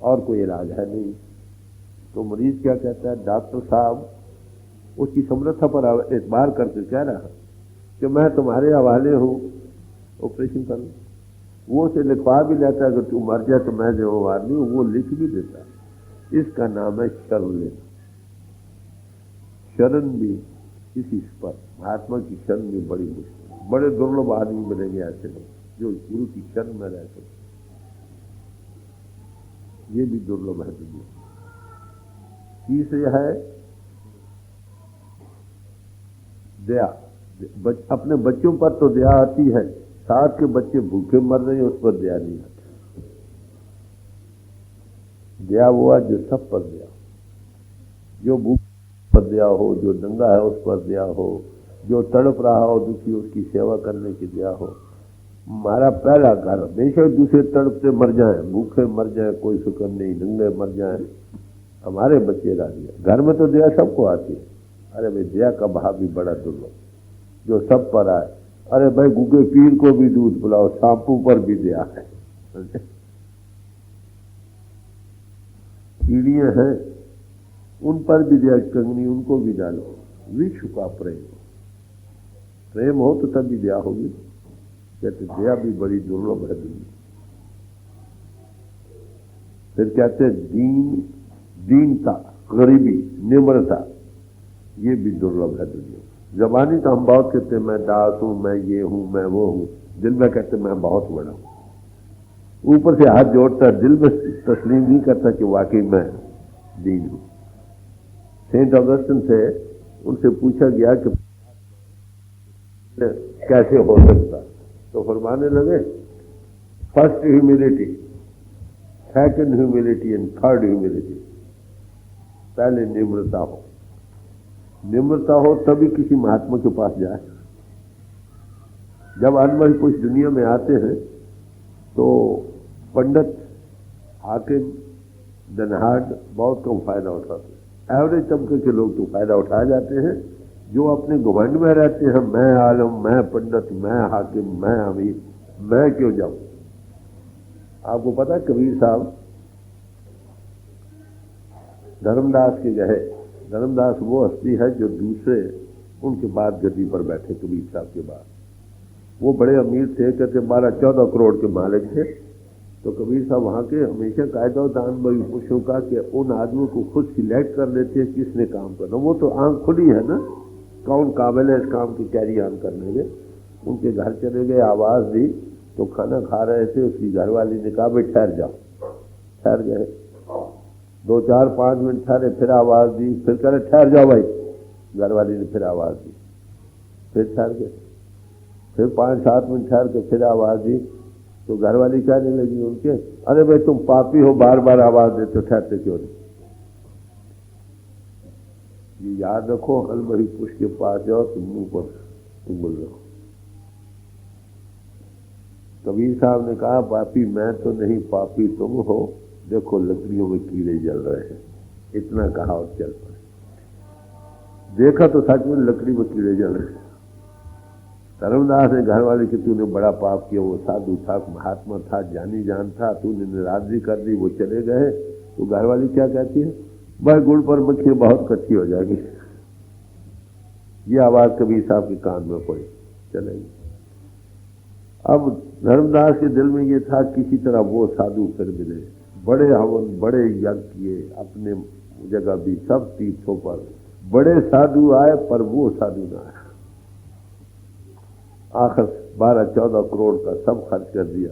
और कोई इलाज है नहीं। तो मरीज क्या कहता है? डॉक्टर साहब उसकी समर्थता पर एतबार करके कह रहा है कि मैं तुम्हारे हवाले हूं, ऑपरेशन कर लो। वो उसे लिखवा भी लेता है, अगर तू मर जाए तो मैं जिम्मेवार नहीं हूं, वो लिख भी देता है। इसका नाम है शरण लेना। शरण भी किसी पर, महात्मा की शरण भी बड़ी मुश्किल। बड़े दुर्लभ आदमी मिलेंगे ऐसे लोग जो गुरु की शरण में रह सकते, ये भी दुर्लभ है दुनिया। तीसरी है दया। अपने बच्चों पर तो दया आती है, साथ के बच्चे भूखे मर रहे हैं उस पर दया नहीं आती। दया हुआ जो सब पर दया, जो भूख पर दया हो, जो दंगा है उस पर दया हो, जो तड़प रहा हो दुखी उसकी सेवा करने की दया हो। हमारा पहला घर, बेशक दूसरे तड़प से मर जाए, भूखे मर जाए, कोई फिक्र नहीं, नंगे मर जाए, हमारे बच्चे राजी। घर में तो दया सबको आती है। अरे भाई दया का भाव भी बड़ा दुर्लभ जो सब पर आए। अरे भाई गूगे पीर को भी दूध पिलाओ, सांपू पर भी दया है। कीड़ियां हैं उन पर भी दया, कंगनी उनको भी डालो। विश्व का प्रेम, प्रेम हो तो तभी दया होगी। कहते दया भी बड़ी दुर्लभ है दुनिया। फिर कहते हैं दीनता, गरीबी, निम्रता, ये भी दुर्लभ है दुनिया। जबानी तो हम बहुत कहते हैं मैं दास हूं, मैं ये हूं, मैं वो हूं, दिल में कहते मैं बहुत बड़ा हूं। ऊपर से हाथ जोड़ता, दिल में तस्लीम नहीं करता कि वाकई मैं दीन हूं। सेंट ऑगस्टिन से उनसे पूछा गया कि कैसे हो सकता, तो फरमाने लगे first humility, second humility and third humility. पहले निम्रता हो, निम्रता हो तभी किसी महात्मा के पास जाए। जब अनुभवी पुरुष दुनिया में आते हैं तो पंडित, हाकिम, धनहाट बहुत कम फायदा उठाते हैं। एवरेज तबके के लोग तो फायदा उठाए जाते हैं। जो अपने घमंड में रहते हैं, मैं आलम, मैं पंडित, मैं हाकिम, मैं अमीर, मैं क्यों जाऊं। आपको पता है कबीर साहब धर्मदास के गए। धर्मदास वो हस्ती है जो दूसरे उनके बाद गद्दी पर बैठे कबीर साहब के बाद। वो बड़े अमीर थे, कहते 12-14 करोड़ के मालिक थे। तो कबीर साहब वहाँ के हमेशा कायदा दान बड़ी पुरुषों का कि उन आदमियों को खुद सिलेक्ट कर लेते हैं किसने काम करना। वो तो आंख खुली है ना, कौन काबिल है इस काम की कैरी ऑन करने में। उनके घर चले गए, आवाज़ दी तो खाना खा रहे थे। उसकी घरवाली ने कहा भाई ठहर जाओ। ठहर गए, 2-4-5 मिनट ठहरे, फिर आवाज़ दी, फिर कह रहे ठहर जाओ भाई। घरवाली ने फिर आवाज़ दी, फिर ठहर गए, फिर 5-7 मिनट ठहर के फिर आवाज़ दी तो घरवाली कहने लगी उनके, अरे भाई तुम पापी हो, बार बार आवाज़ देते हो, ठहरते क्यों नहीं। ये याद रखो, अनुभवी पुरुष के पास जाओ तुम मुंह पर उंगल रखो। कबीर साहब ने कहा पापी मैं तो नहीं, पापी तुम हो, देखो लकड़ियों में कीड़े जल रहे हैं। इतना कहा और चल पड़े। देखा तो सच में लकड़ी में कीड़े जल रहे हैं। धर्मदास ने घर वाले कि तूने बड़ा पाप किया, वो साधु था, महात्मा था, जानी जान था, तूने निरादरी कर दी, वो चले गए। तो घर वाली क्या कहती है, भाई गुड़ पर मक्खी बहुत कच्ची हो जाएगी। ये आवाज कबीर साहब के कान में पड़ी, चलेगी। अब धर्मदास के दिल में ये था किसी तरह वो साधु फिर मिले। बड़े हवन, बड़े यज्ञ किए, अपने जगह भी सब तीर्थों पर बड़े साधु आए, पर वो साधु ना आया। आखिर 12-14 करोड़ का सब खर्च कर दिया,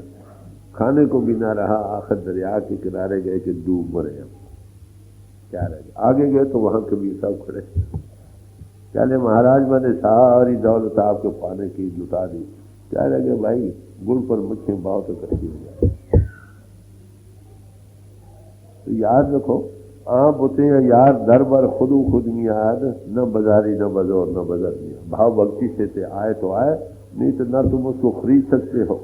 खाने को भी ना रहा। आखिर दरिया के किनारे गए कि डूब मरे। हम क्या रह गया, आगे गए तो वहां कबीर साहब खड़े, चले महाराज मैंने सारी दौलत आपके पाने की लुटा दी, क्या रह गया भाई, गुड़ पर मक्खियां बहुत इकट्ठी हो जाए। तो याद रखो, आप होते हैं यार दर बर खुदू खुद में याद, न बाजारी न बजोर न बजर मियाँ। भाव भक्ति से थे आए तो आए, नहीं तो ना तुम उसको खरीद सकते हो,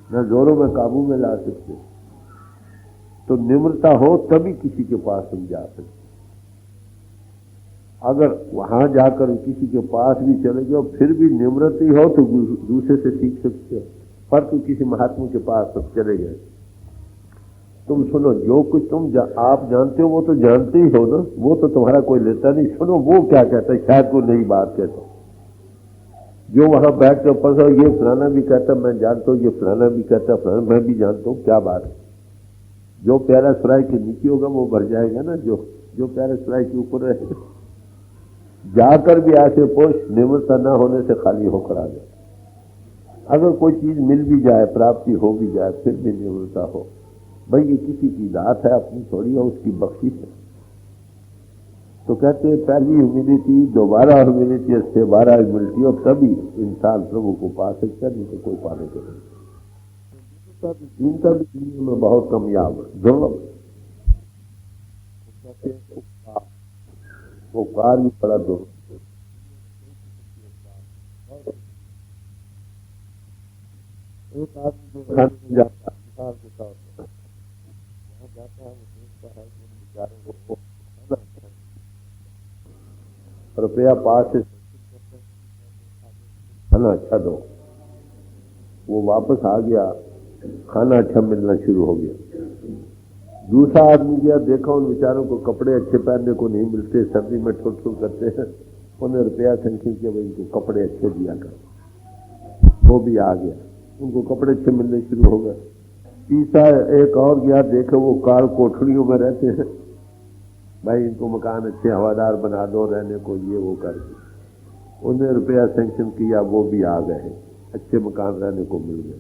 न जोरों में काबू में ला सकते। तो निम्रता हो तभी किसी के पास तुम जा सकते। अगर वहां जाकर किसी के पास भी चले जाओ फिर भी निम्रता ही हो तो दूसरे से सीख सकते हो। पर तुम किसी महात्मा के पास सब चले गए, तुम सुनो जो कुछ तुम आप जानते हो वो तो जानते ही हो ना, वो तो तुम्हारा कोई लेता नहीं। सुनो वो क्या कहता है, शायद कोई नई बात कहता। जो वहां बैठ कर पढ़ो, ये फलाना भी कहता मैं जानता हूँ, ये फलाना भी कहता फलाना मैं भी जानता हूँ, क्या बात है। जो प्यारा सराय के नीचे होगा वो भर जाएगा ना, जो प्यारा सराय के ऊपर रहेगा। जाकर भी ऐसे पुरुष निम्रता न होने से खाली होकर आ जाए। अगर कोई चीज मिल भी जाए, प्राप्ति हो भी जाए, फिर भी निम्रता हो। भाई ये किसी की दात है, अपनी थोड़ी है, उसकी बख्शिश है। तो कहते हैं पहली ह्यूमिलिटी, दोबारा ह्यूमिलिटी, इससे 12 ह्यूमिलिटी, और तभी इंसान प्रभु को पा सकता है, नहीं तो कोई पाने को नहीं। इनका भी दुनिया में बहुत कामयाब है, दुर्लभ। वो कार भी बड़ा दुर्लभ। एक आदमी जो खाने जाता है जाता है, वो देखता है कि उन बेचारों को रुपया पास से खाना अच्छा दो। वो वापस आ गया, खाना अच्छा मिलना शुरू हो गया। दूसरा आदमी गया, देखा उन बेचारों को कपड़े अच्छे पहनने को नहीं मिलते, सर्दी में ठुट ठुट करते हैं, उन्हें रुपया संख्या किया भाई इनको कपड़े अच्छे दिया कर। वो भी आ गया, उनको कपड़े अच्छे मिलने शुरू हो गए। तीसरा एक और गया, देखो वो कार कोठड़ियों में रहते हैं, भाई इनको मकान अच्छे हवादार बना दो रहने को, ये वो करके उन्हें रुपया सैंक्शन किया, वो भी आ गए, अच्छे मकान रहने को मिल गए।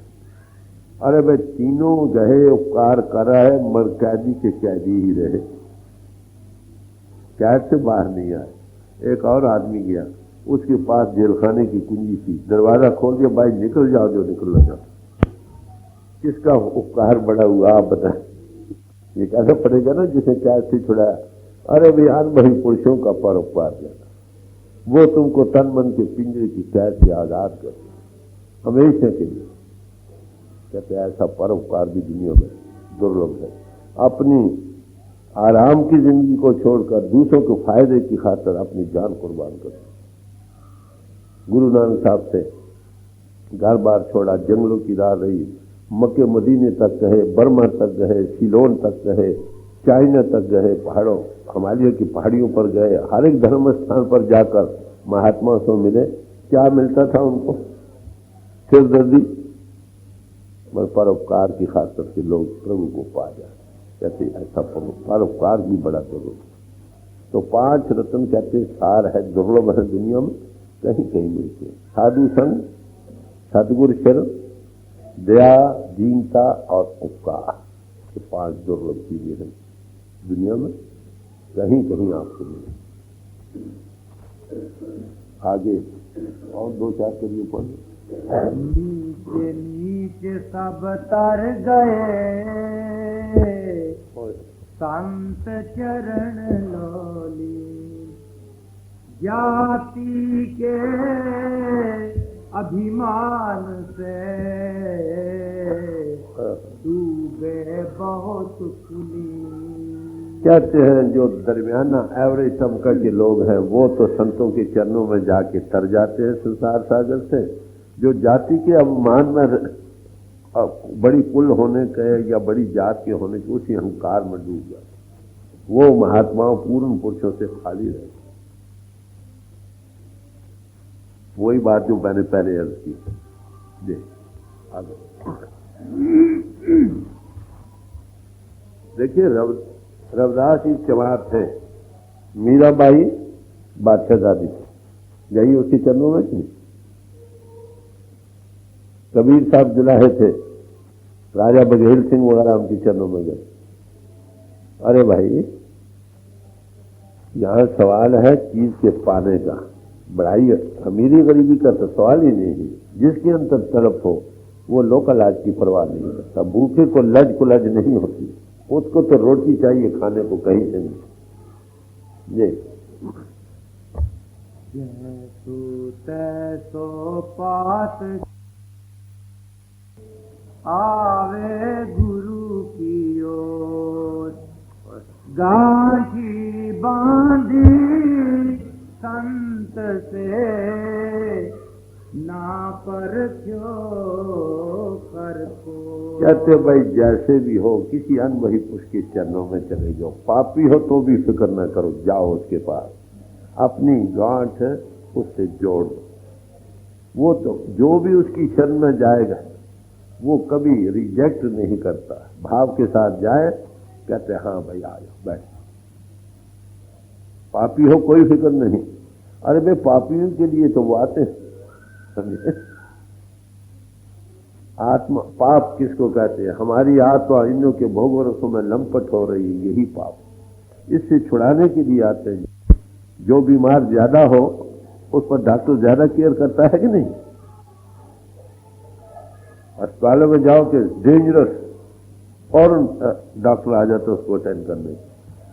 अरे भाई तीनों गए, उपकार कर रहा है, मर कैदी के कैदी ही रहे, कैद से बाहर नहीं आए। एक और आदमी गया, उसके पास जेल खाने की कुंजी थी, दरवाजा खोल दिया, भाई निकल जाओ जो निकलना चाहता। किसका उपकार बड़ा हुआ आप बताएं। ये कहना पड़ेगा ना जिसे कैद से छुड़ाया, अरे भाई अनुभवी पुरुषों का परोपकार करना, वो तुमको तन मन के पिंजरे की कैद से आजाद कर हमेशा के लिए। कहते ऐसा परोपकार भी दुनिया में दुर्लभ है। अपनी आराम की जिंदगी को छोड़कर दूसरों के फायदे की खातिर अपनी जान कुर्बान कर। गुरु नानक साहब से घर बार छोड़ा, जंगलों की राह रही, मक्के मदीने तक गए, बर्मा तक गए, सिलोन तक गए, चाइना तक गए, पहाड़ों हिमालय की पहाड़ियों पर गए, हर एक धर्म स्थान पर जाकर महात्मा से मिले। क्या मिलता था उनको? सिरदर्दी, बस परोपकार की खातिर से लोग प्रभु को पा जाए। कहते ऐसा परोपकार भी बड़ा दुर्लभ। तो 5 रत्न कहते सार है, दुर्लभ है, दुनिया में कहीं कहीं मिलते हैं। साधु संग, सदगुरु शरण, दया, दीनता और उपकार, ये 5 दुर्लभ चीजें हैं दुनिया में, कहीं कहीं आपको मिले। आगे और 2-4 करिए पढ़।
नीचे नीचे सब तर गए, संत चरण लोली, जाति के अभिमान से डूबे बहुत कुली।
कहते हैं जो दरमियाना एवरेज तबका के लोग हैं वो तो संतों के चरणों में जाके तर जाते हैं संसार सागर से। जो जाति के अभिमान में बड़ी कुल होने के या बड़ी जात के होने के उसी अहंकार में डूब जाते, वो महात्माओं पूर्ण पुरुषों से खाली रहते। वही बात जो मैंने पहले अर्ज की। देखिए रविदास जी चमार थे, मीराबाई बादशाहजादी गई उसके चरणों में नहीं। कबीर साहब जुलाहे थे, राजा बघेल सिंह वगैरह उनके चरणों में गए। अरे भाई यहां सवाल है चीज के पाने का, बड़ाई अमीरी गरीबी का तो सवाल ही नहीं है। जिसके अंदर तड़प हो वो लोकल आज की परवाह नहीं करता। भूखे को लज कुलज नहीं होती, उसको तो रोटी चाहिए खाने को कहीं से नहीं। ये
जैसो तैसो पात आवे गुरु की ओर, गांठी बांधी संत से ना पर क्यों कर को।
कहते भाई जैसे भी हो किसी अनवही पुरुष के चरणों में चले जाओ, पापी हो तो भी फिक्र न करो, जाओ उसके पास, अपनी गांठ उससे जोड़ दो। वो तो जो भी उसकी शरण में जाएगा वो कभी रिजेक्ट नहीं करता, भाव के साथ जाए, कहते हाँ भाई आ जाओ बैठ। पापी हो कोई फिक्र नहीं। अरे भाई पापियों के लिए तो वो आते हैं, समझे? आत्मा पाप किसको कहते हैं? हमारी आत्मा इन्हों के भोग रसों में लंपट हो रही है, यही पाप। इससे छुड़ाने के लिए आते हैं। जो बीमार ज्यादा हो उस पर डॉक्टर ज्यादा केयर करता है कि नहीं? अस्पतालों में जाओ कि डेंजरस, और डॉक्टर आ जाता है उसको अटेंड करने।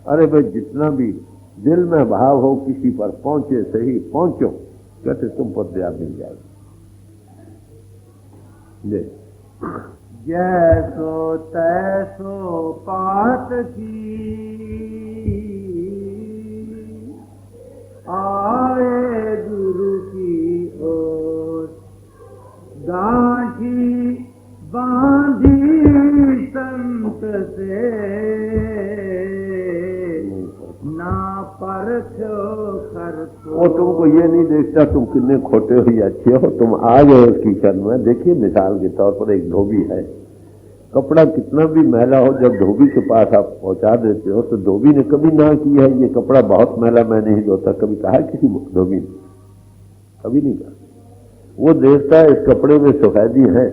अरे भाई जितना भी दिल में भाव हो किसी पर पहुंचे सही, पहुंचो, कहते तुम पर दया मिल जाएगी।
जैसो तैसो पात की आए गुरु की ओर, गांठी बांधी संत से ना परखो कर को।
वो तुमको ये नहीं देखता तुम कितने खोटे हो या अच्छे हो, तुम आ गए उसकी शरण में। देखिए मिसाल के तौर पर एक धोबी है, कपड़ा कितना भी मैला हो जब धोबी के पास आप पहुंचा देते हो तो धोबी ने कभी ना की है ये कपड़ा बहुत मैला मैं नहीं धोता, कभी कहा किसी धोबी ने? कभी नहीं कहा। वो देखता है इस कपड़े में सफेदी है,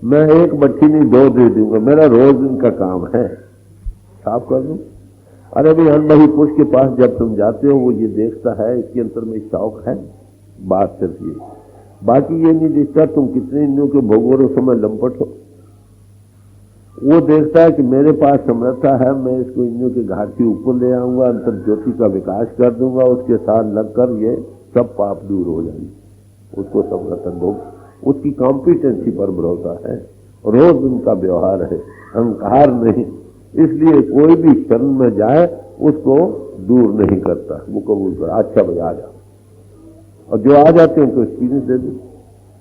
मैं एक मट्ठी नहीं दो दे दूंगा, मेरा रोज इनका काम है, साफ कर दूं। अरे भाई अनबही पुरुष के पास जब तुम जाते हो वो ये देखता है इसके अंतर में शौक है, बात सिर्फ ये, बाकी ये नहीं देखता तुम कितने इनों के भोगों समय लंपट हो। वो देखता है कि मेरे पास समर्था है, मैं इसको इंद्रियों के घाट के ऊपर ले आऊंगा, अंतर ज्योति का विकास कर दूंगा, उसके साथ लगकर ये सब पाप दूर हो जाएंगे, उसको समर्था दो। उसकी कॉम्पिटेंसी पर भरोसा है, रोज उनका व्यवहार है, अहंकार नहीं। इसलिए कोई भी शरण में जाए उसको दूर नहीं करता, वो कबूल कर, अच्छा भाई आ जाओ। और जो आ जाते हैं उनको एक्सपीरियंस दे दो।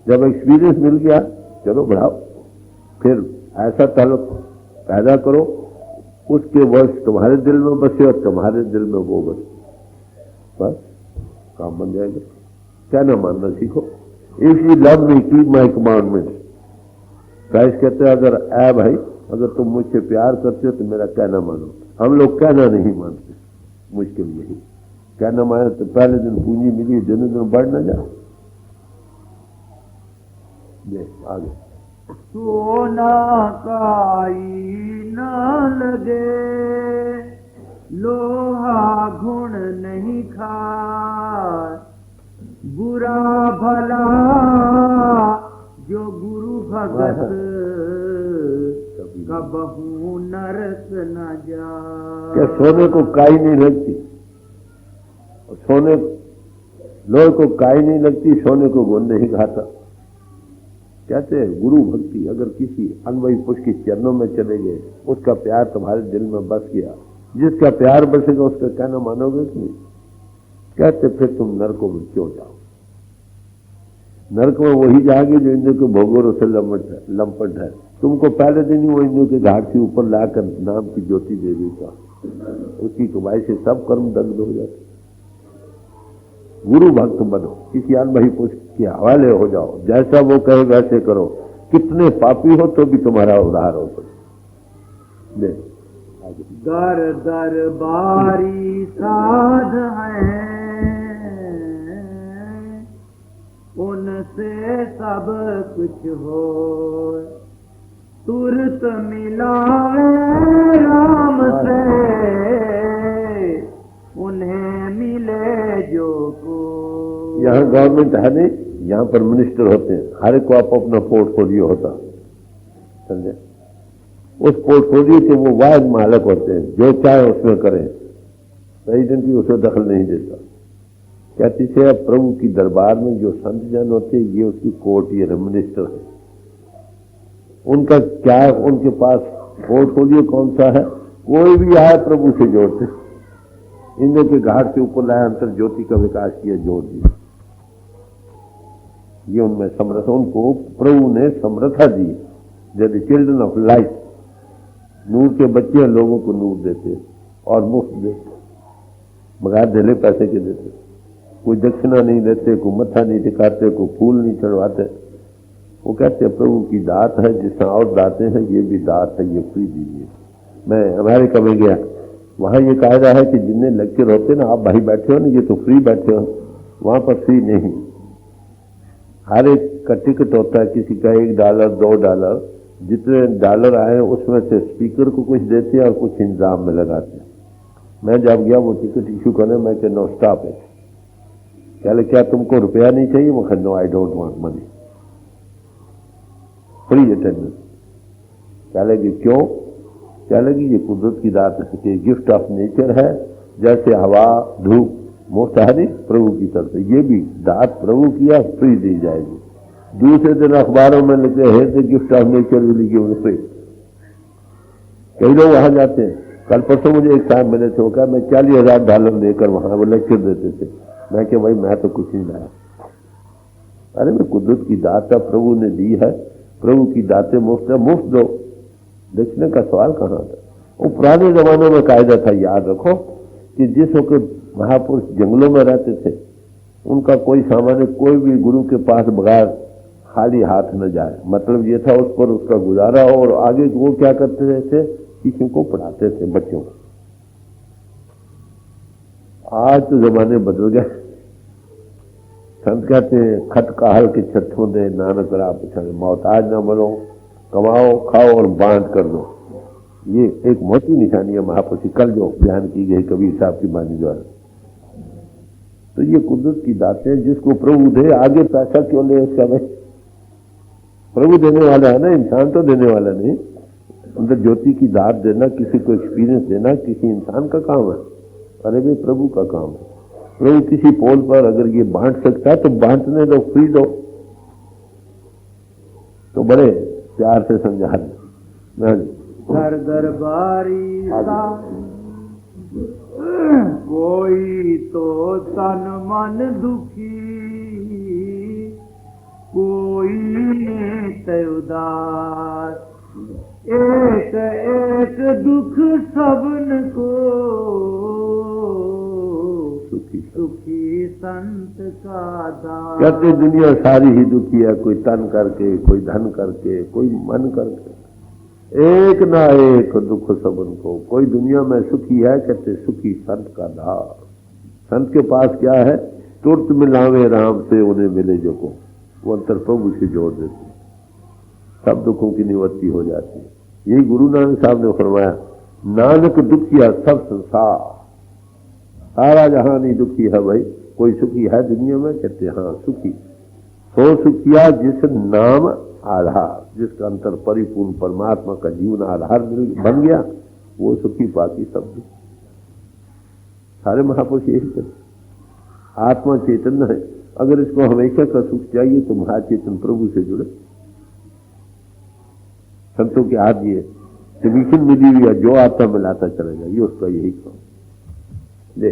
जब एक्सपीरियंस मिल गया चलो बढ़ाओ, फिर ऐसा ताल्लुक पैदा करो, उसके वर्ष तुम्हारे दिल में बसे और तुम्हारे दिल में वो बसे, बस काम बन जाएगा। कहना मानना सीखो। If you love me keep my commandment. Christ कहते हैं अगर भाई अगर तुम मुझसे प्यार करते हो तो मेरा कहना मानो। हम लोग कहना नहीं मानते, मुश्किल यही। कहना माने तो पहले दिन पूंजी मिली, दिन दिन बढ़ न जाए। आगे
सोना काई न लगे, लोहा घुण नहीं खाए, बुरा भला जो गुरु भगत, कबहू नरक न जाए।
क्या सोने को काई नहीं लगती, सोने लोहे को काई नहीं लगती, सोने को गुण नहीं खाता। कहते हैं गुरु भक्ति अगर किसी अनुभवी पुरुष के चरणों में चले गए, उसका प्यार तुम्हारे दिल में बस गया, जिसका प्यार बसेगा उसका कहना मानोगे कि नहीं? कहते फिर तुम नरकों में क्यों जाओ? नरक में वही जाएगी जो इंद्र के भोगों से लंपट है। तुमको पहले दिन ही वो इंद्र के घाट के ऊपर लाकर नाम की ज्योति दे देगा, उसकी कमाई से सब कर्म दग्ध हो जाते। गुरु भक्त बनो, किसी अनुभवी पुरुष के हवाले हो जाओ, जैसा वो कहे वैसे करो, कितने पापी हो तो भी तुम्हारा उद्धार हो सके।
दर दरबारी साध हैं, उनसे सब कुछ हो, तुरत मिलावे राम से, उन्हें मिले जो को।
यहाँ गवर्नमेंट है नहीं, यहाँ पर मिनिस्टर होते हैं, हर एक को आप अपना पोर्टफोलियो होता, समझे? उस पोर्टफोलियो के वो वाहिद मालिक होते हैं, जो चाहे उसमें करें, प्रेसिडेंट भी उसमें दखल नहीं देता। कहती से अब प्रभु की दरबार में जो संत जन होते हैं ये उसकी कोर्ट, ये मिनिस्टर है, उनका क्या, उनके पास पोर्टफोलियो कौन सा है? कोई भी आए प्रभु से जोड़ते, इंद्र के घाट से ऊपर लाया, अंतर ज्योति का विकास किया, जोड़ दिया। ये उनमें समर्थ, उनको प्रभु ने समर्था दी, जैसे चिल्ड्रन ऑफ लाइट, नूर के बच्चे लोगों को नूर देते और मुफ्त देते, बगैर ढेले पैसे के देते, कोई दक्षिणा नहीं देते, कोई मत्था नहीं टिकाते, कोई फूल नहीं चढ़वाते। वो कहते हैं प्रभु की दात है, जिस तरह और दाते हैं ये भी दात है, ये फ्री दीजिए। मैं अमेरिका में गया, वहां ये कायदा है कि जितने लेक्चर होते ना, आप भाई बैठे हो ना, ये तो फ्री बैठे हो, वहां पर फ्री नहीं, हर एक का टिकट होता है, किसी का $1 $2, जितने डॉलर आए उसमें से स्पीकर को कुछ देते हैं और कुछ इंतजाम में लगाते हैं। मैं जब गया वो टिकट इशू करने, मैं कह नो स्टॉप है, कहले क्या तुमको रुपया नहीं चाहिए? वो कह no I don't want money, free attendance. कहले कि क्यों? कहले कि ये कुदरत की दात है, गिफ्ट ऑफ नेचर है, जैसे हवा धूप मुफ्त है नहीं प्रभु की तरफ से, ये भी दात प्रभु किया, फ्री दी जाएगी। दूसरे दिन अखबारों में लिखे है the gift of nature will be given free. कई लोग वहां जाते हैं। कल परसों मुझे एक साहब मिले थे, वो कहा मैं $40,000 लेकर वहां वो लेक्चर देते थे। मैं क्या भाई मैं तो कुछ नहीं लाया। अरे मैं कुदरत की दात प्रभु ने दी है, प्रभु की दातें मुफ्त है, मुफ्त दो, देखने का सवाल कहाँ था? वो पुराने जमानों में कायदा था, याद रखो, कि जिस वक्त महापुरुष जंगलों में रहते थे, उनका कोई सामान्य कोई भी गुरु के पास बगैर खाली हाथ न जाए। मतलब ये था उस पर उसका गुजारा हो, और आगे वो क्या करते थे, किसी को पढ़ाते थे, बच्चों को। आज तो जमाने बदल गए। संत कहते हैं खत काहल के छत्थों दे, नानक रा पछाड़े, मोहताज न बनो, कमाओ खाओ और बांट कर दो। ये एक मोटी निशानी है महापुरुष कल जो बयान की गई कबीर साहब की बानी द्वारा। तो ये कुदरत की दातें जिसको प्रभु दे, आगे पैसा क्यों ले उसका? भाई प्रभु देने वाला है ना, इंसान तो देने वाला नहीं। अंदर ज्योति की दात देना, किसी को एक्सपीरियंस देना किसी इंसान का काम है। अरे भाई प्रभु का काम है। प्रभु किसी पोल पर अगर ये बांट सकता है तो बांटने दो, फ्री दो। तो बड़े प्यार से समझा रहे।
घर दरबारी सा कोई तो तन मन दुखी, कोई नित उदास, एक एक दुख सबन को सुखी संत का दास।
कहते दुनिया सारी ही दुखी है, कोई तन करके, कोई धन करके, कोई मन करके, एक ना एक दुख सबन को। कोई दुनिया में सुखी है, कहते सुखी संत का दास। संत के पास क्या है? तुरत मिलावे राम से उन्हें मिले जो को, वो अंतर प्रभु से जोड़ देते, सब दुखों की निवृत्ति हो जाती है। यही गुरु नानक साहब ने फरमाया, नानक दुखिया सब संसार, सारा जहां नहीं दुखी है भाई। कोई सुखी है दुनिया में? कहते हाँ सुखी। सो सुखिया जिस नाम आधार, जिसका अंतर परिपूर्ण परमात्मा का जीवन आधार बन गया, वो सुखी, बाकी सब दुखी। सारे महापुरुष यही कहते, आत्मा चैतन्य है। अगर इसको हमेशा का सुख चाहिए तो महाचेतन प्रभु से जुड़े। संतों के हाथ ये मिशन मिली हुई है, जो आता मिलाता चलेगा, ये उसका यही काम। दे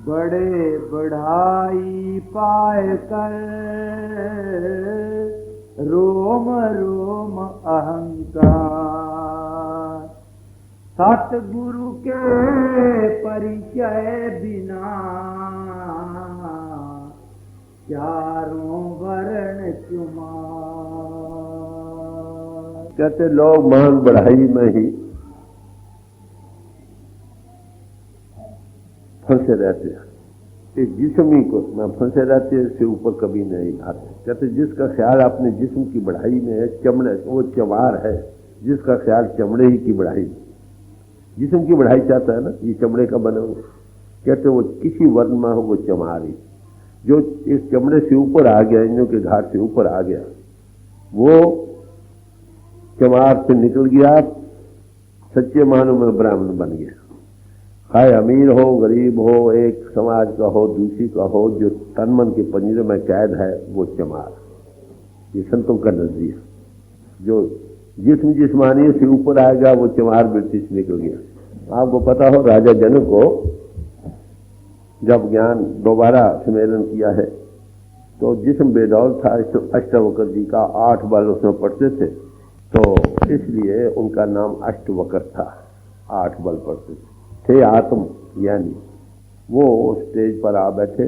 बड़े बढ़ाई पाए कर रोम रोम अहंकार, सतगुरु के परिचय बिना चारों वर्ण चुमा।
कहते लोग मान बढ़ाई में ही फंसे रहते हैं, एक जिस्म ही को में फंसे रहते हैं, इससे ऊपर कभी नहीं आते। कहते जिसका ख्याल अपने जिस्म की बढ़ाई में है, चमड़े, वो चमार है। जिसका ख्याल चमड़े ही की बढ़ाई, जिस्म की बढ़ाई चाहता है ना, ये चमड़े का बना हुआ, कहते वो किसी वर्ण में हो वो चमार ही। जो इस चमड़े से ऊपर आ गया, इंद्रियों के घाट से ऊपर आ गया, वो चमार से निकल गया, सच्चे मानों में ब्राह्मण बन गया। हाय अमीर हो गरीब हो, एक समाज का हो दूसरी का हो, जो तन मन के पंजरे में कैद है वो चमार। ये संतों का नजरिया। जो जिस्म जिस्मानी से ऊपर आएगा वो चमार वृत्ति से निकल गया। आपको पता हो राजा जनक को जब ज्ञान दोबारा सम्मेलन किया है तो जिस्म बेदौल था, अष्टवक्र जी का 8 बार उसमें पढ़ते थे, तो इसलिए उनका नाम अष्टवक्र था। 8 बल पढ़ते थे आत्म ज्ञानी। वो स्टेज पर आ बैठे,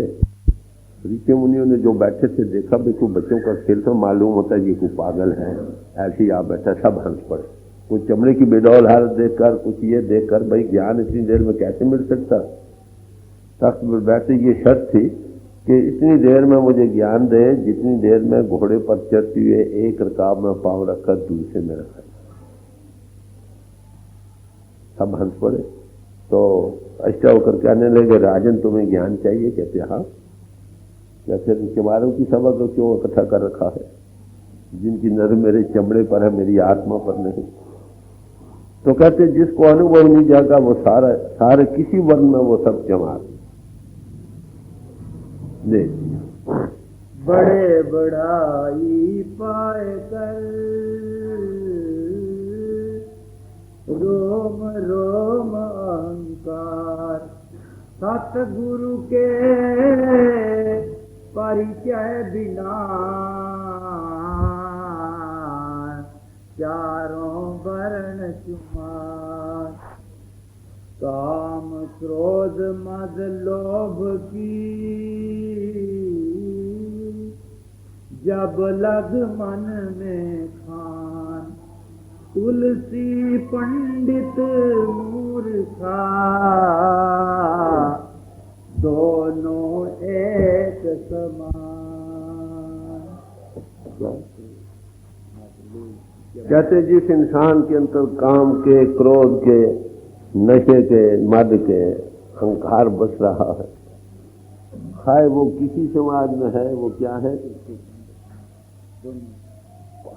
ऋषि मुनियों ने जो बैठे थे देखा भी कोई बच्चों का खेल, तो मालूम होता है ये कोई पागल है, ऐसे ही आ बैठा। सब हंस पड़े। कुछ चमड़े की बेडौल हालत देखकर, कुछ ये देखकर, भाई ज्ञान इतनी देर में कैसे मिल सकता। तख्त पर बैठे ये शर्त थी कि इतनी देर में मुझे ज्ञान दे जितनी देर में घोड़े पर चढ़ते हुए एक रकाब में पांव रखकर दूर से मेरा खाए। सब हंस पड़े। तो अष्टावक्र कहने लगे, राजन तुम्हें ज्ञान चाहिए? कहते हाँ। कहते चमारों की सभा को क्यों इकट्ठा कर रखा है, जिनकी नजर मेरे चमड़े पर है, मेरी आत्मा पर नहीं। तो कहते जिसको अनुभव नहीं जाता वो सारे किसी वर्ण में वो सब चमार। दे
बड़े बढ़ाई पाए कर रोम रोम अहंकार, सतगुरु के परिचय बिना चारों वर्ण चुमार। काम क्रोध मद लोभ की जब लग मन में खान, तुलसी पंडित मूर्खा दोनों एक समान।
कहते जिस इंसान के अंदर काम के, क्रोध के, नशे के, मद के अहंकार बस रहा है, खाए वो किसी समाज में है, वो क्या है,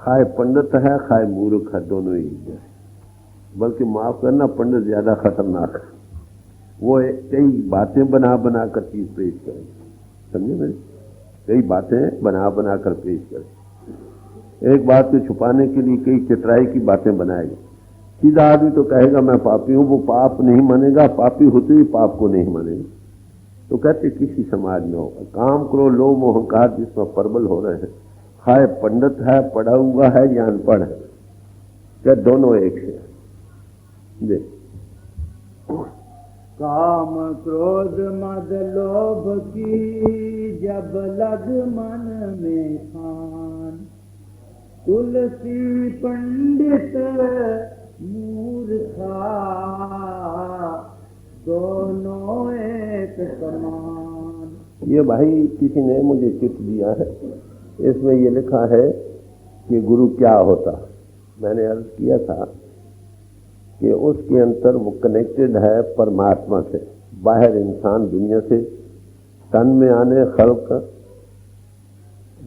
खाए पंडित है खाए मूर्ख है, दोनों ही जैसे। बल्कि माफ करना, पंडित ज्यादा खतरनाक है। वो कई बातें बना बना कर चीज पेश करें, समझे मेरे, कई बातें बना बना कर पेश करें। एक बात को छुपाने के लिए कई चितराई की बातें बनाएगा। सीधा आदमी तो कहेगा मैं पापी हूं, वो पाप नहीं मानेगा, पापी होते हुए पाप को नहीं मानेगा। तो कहते किसी समाज में होगा काम क्रोध लोभ मोह अहंकार जिसमें प्रबल हो रहे हैं, खाए पंडित है, पढ़ा हुआ है या अनपढ़ है, क्या दोनों एक से देख।
काम क्रोध मद लोभ की जब लग मन में खान, तुलसी पंडित मूर्खा दोनों एक समान।
ये भाई किसी ने मुझे चिट्ठी दिया है, इसमें ये लिखा है कि गुरु क्या होता। मैंने अर्ज किया था कि उसके अंतर वो कनेक्टेड है परमात्मा से, बाहर इंसान दुनिया से, तन में आने खल्क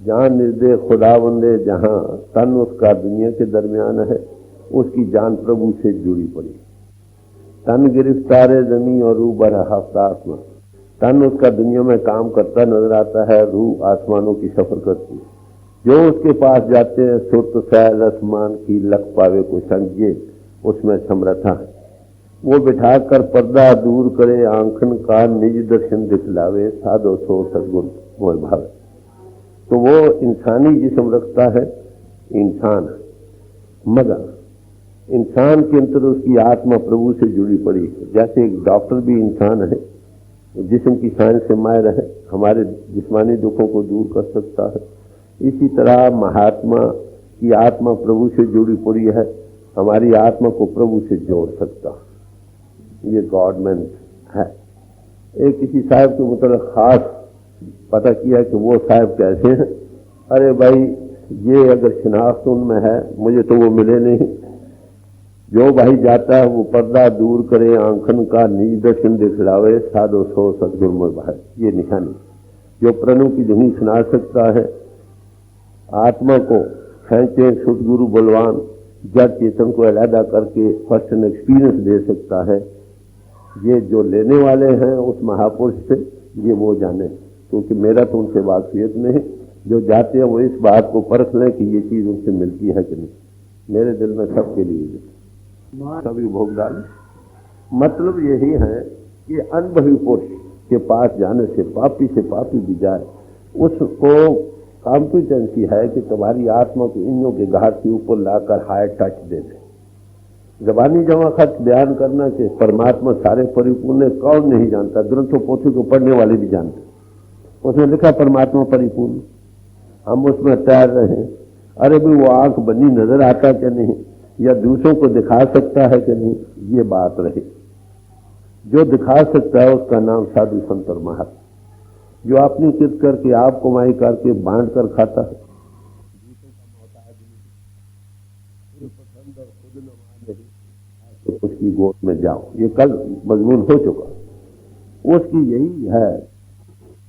जान निर्दय खुदा बंदे, जहां तन उसका दुनिया के दरमियान है, उसकी जान प्रभु से जुड़ी पड़ी। तन गिरफ्तार जमी और रूह बर हफ्ता आसमान, तन उसका दुनिया में काम करता नजर आता है, रूह आसमानों की सफर करती है। जो उसके पास जाते हैं सुत सैल आसमान की लख पावे को समझे, उसमें समर्था है। वो बिठाकर पर्दा दूर करे, आंखन का निज दर्शन दिखलावे, साधो सो सदगुण मोर भावे। तो वो इंसानी जिस्म रखता है, इंसान है, मगर इंसान के अंदर उसकी आत्मा प्रभु से जुड़ी पड़ी है। जैसे एक डॉक्टर भी इंसान है, जिस्म की साइंस से माहिर है, हमारे जिस्मानी दुखों को दूर कर सकता है। इसी तरह महात्मा की आत्मा प्रभु से जुड़ी पड़ी है, हमारी आत्मा को प्रभु से जोड़ सकता। ये गॉडमैन है। एक किसी साहब के मतलब खास पता किया कि वो साहब कैसे हैं। अरे भाई ये अगर शिनाख्त उनमें है, मुझे तो वो मिले नहीं। जो भाई जाता है वो पर्दा दूर करे, आंखन का निज दर्शन दिखलावे, साधो सो सदगुरु मोर भाई। ये निशानी जो प्रणु की धुनी सुना सकता है, आत्मा को खींचे सदगुरु बलवान, जड़ चेतन को अलहदा करके फर्स्ट एन एक्सपीरियंस दे सकता है। ये जो लेने वाले हैं उस महापुरुष से, ये वो जाने, क्योंकि मेरा तो उनसे वाकफियत में है। जो जाते हैं वो इस बात को परख लें कि ये चीज उनसे मिलती है कि नहीं। मेरे दिल में सबके लिए सभी भोग डाल। मतलब यही है कि अनुभवी पुरुष के पास जाने से पापी भी जाए, उसको कॉम्पिटेंसी है कि तुम्हारी आत्मा को इंद्रियों के घाट के ऊपर लाकर हाई टच दे दे। जबानी जमा खत बयान करना कि परमात्मा सारे परिपूर्ण है, कौन नहीं जानता। ग्रंथों पोथी को पढ़ने वाले भी जानते। उसने लिखा परमात्मा परिपूर्ण, हम उसमें तैर रहे हैं। अरे भी वो आंख बनी नजर आता कि नहीं, या दूसरों को दिखा सकता है कि नहीं, ये बात रही। जो दिखा सकता है उसका नाम साधु संत और महात्मा। जो अपनी चित करके आप कमाई करके बांट कर खाता है, तो उसकी गोद में जाओ। ये कल मजमून हो चुका। उसकी यही है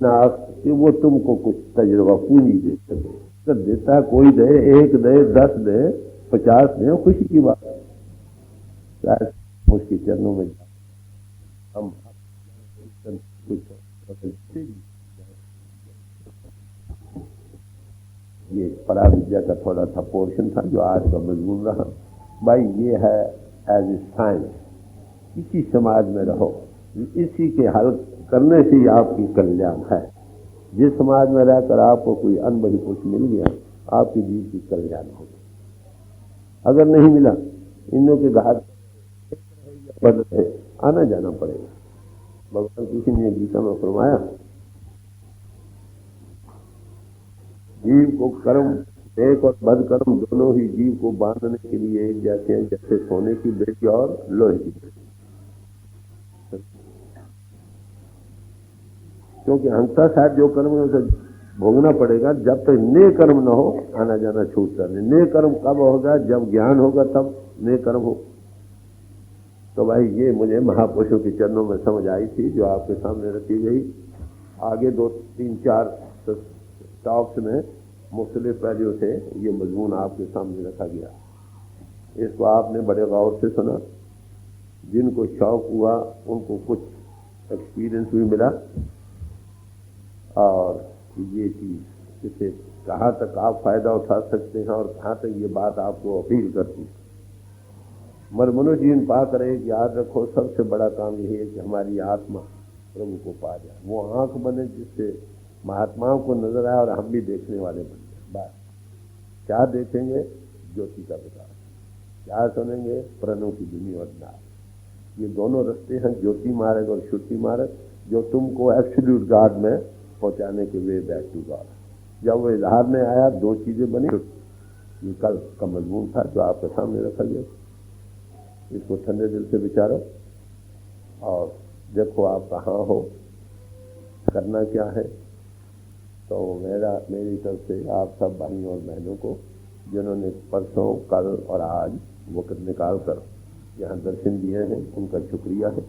ना कि वो तुमको कुछ तजुर्बा पूंजी दे सके। तो देता कोई दे, 1 दे, 10 दे, 50 दे, खुशी की बात है। उसके चरणों में हम कुछ ये परा विद्या का थोड़ा सा पोर्शन था जो आज का मजमून रहा। भाई ये है एज ए साइंस। इसी समाज में रहो, इसी के हल करने से ही आपकी कल्याण है। जिस समाज में रहकर आपको कोई अनबड़ी पुरुष मिल गया, आपकी जीव की कल्याण होगा। अगर नहीं मिला, इनों के घाट बदले आना जाना पड़ेगा। भगवान किसी ने गीता में फरमाया, जीव को कर्म एक और बद कर्म दोनों ही जीव को बांधने के लिए एक जैसे हैं, जैसे सोने की बेटी और लोहे की बेटी। क्योंकि हंसा साहब जो कर्म है उसे भोगना पड़ेगा। जब तक नेय कर्म न हो, आना जाना छूटता नहीं। नेय कर्म कब होगा? जब ज्ञान होगा तब नेय कर्म हो। तो भाई ये मुझे महापुरुषों के चरणों में समझ आई थी, जो आपके सामने रखी गई। आगे 2, 3, 4 टॉक्स में मुख्तलिफ पहलुओं से ये मजमून आपके सामने रखा गया। इसको आपने बड़े गौर से सुना। जिनको शौक हुआ उनको कुछ एक्सपीरियंस भी मिला, और ये चीज़ इसे कहाँ तक आप फ़ायदा उठा सकते हैं और कहाँ तक ये बात आपको अपील करती है। मर मनुष्य जीवन पा कर एक याद रखो, सबसे बड़ा काम यही है कि हमारी आत्मा प्रभु को पा जाए। वो आंख बने जिससे महात्माओं को नजर आए और हम भी देखने वाले बन जाए। बस क्या देखेंगे? ज्योति का प्रकाश। क्या सुनेंगे? प्रणव की धुनी और नाद। ये दोनों रास्ते हैं, ज्योति मार्ग और श्रुति मार्ग, जो तुमको एब्सोल्यूट गॉड में पहुंचाने के वे बैक टू गॉड। जब वो इजहार में आया, दो चीजें बनी। ये कल का मजमून था जो आपके सामने रखा गया। इसको ठंडे दिल से विचारो और देखो आप कहाँ हो, करना क्या है। तो मेरी तरफ से आप सब भाइयों और बहनों को जिन्होंने परसों, कल और आज वक्त निकाल कर यहाँ दर्शन दिए हैं, उनका शुक्रिया है।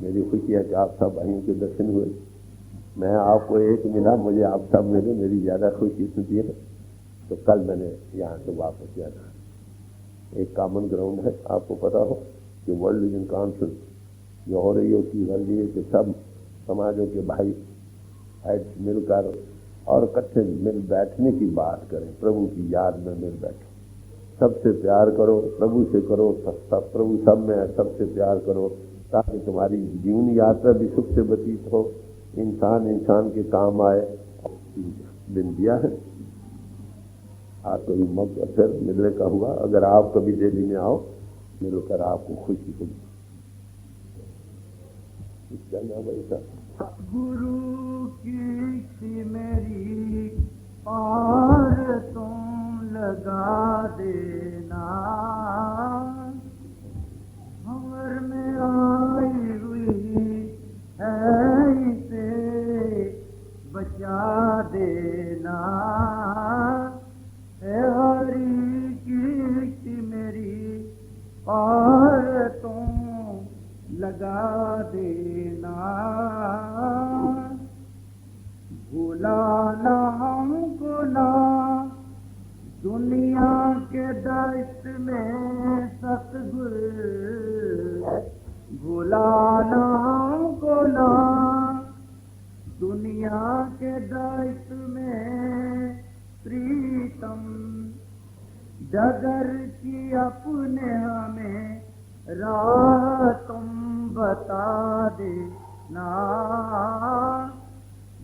मेरी खुशी है कि आप सब भाइयों के दर्शन हुए। मैं आपको एक मिला, मुझे आप सब मिले, मेरी ज़्यादा खुशी इसलिए है। तो कल मैंने यहाँ से वापस किया था। एक कॉमन ग्राउंड है, आपको पता हो कि वर्ल्ड विजन कॉन्फ्रेंस जो हो रही है उसकी गर्ज है कि सब समाजों के भाई हेड्स मिलकर और इकट्ठे मिल बैठने की बात करें, प्रभु की याद में मिल बैठो, सबसे प्यार करो, प्रभु से करो, सब प्रभु सब में है, सबसे प्यार करो, ताकि तुम्हारी जीवन यात्रा भी सुख से व्यतीत हो, इंसान इंसान के काम आए। दिन दिया है आपको भी मौका फिर मिलने का हुआ। अगर आप कभी दिल्ली में आओ, मिलकर आपको खुशी होगी। इसका नाम ऐसा
गुरु की मेरी और तुम लगा देना, हमर में आई हुई है इसे बचा देना। हरी की मेरी और तुम लगा देना, भुलाना हमको ना दुनिया के दस्त में सतगुर, भुलाना हमको ना दुनिया के दस्त में प्रीतम, डगर की अपने हमें राह तुम बता देना,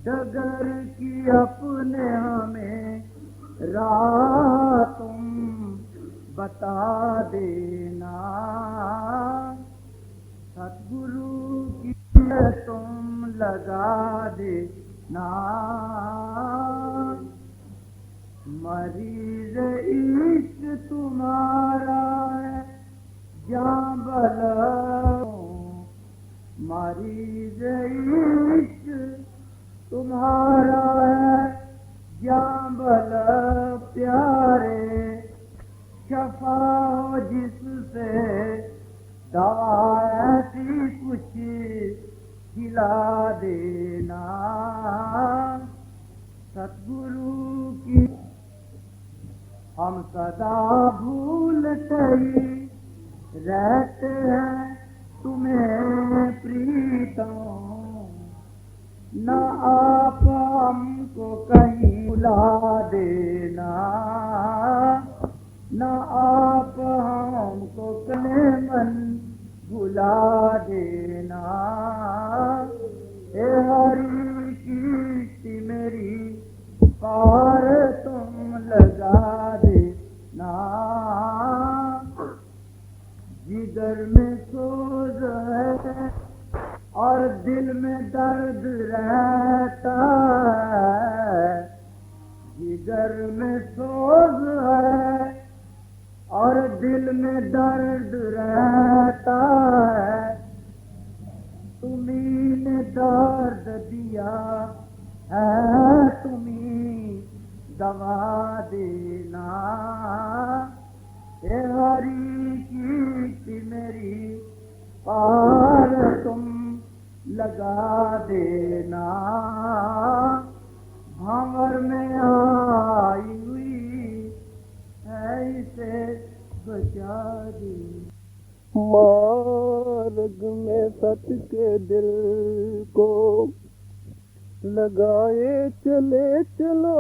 डगर की अपने हमें राह तुम बता देना, सतगुरु की तुम लगा देना। मरीज इश्क तुम्हारा है जां बलो, मरीज इश्क तुम्हारा है जां बल प्यारे, शफा हो जिससे दवा ऐसी कुछ खिला देना, सतगुरु की हम सदा भूलते ही रहते हैं तुम्हें प्रीतम, न आप हमको कहीं भुला देना, न आप हमको कने मन भुला देना। हे हरि की मेरी पार तुम लगा देना, जिगर में सोज है और दिल में दर्द रहता है, जिगर में सोज है और दिल में दर्द रहता है, तुम्हीं ने दर्द दिया है, तुम्हीं दवा देना। हे हरि की मेरी पार तुम लगा देना, भंवर में आई मार्ग में सच के दिल को लगाए चले चलो,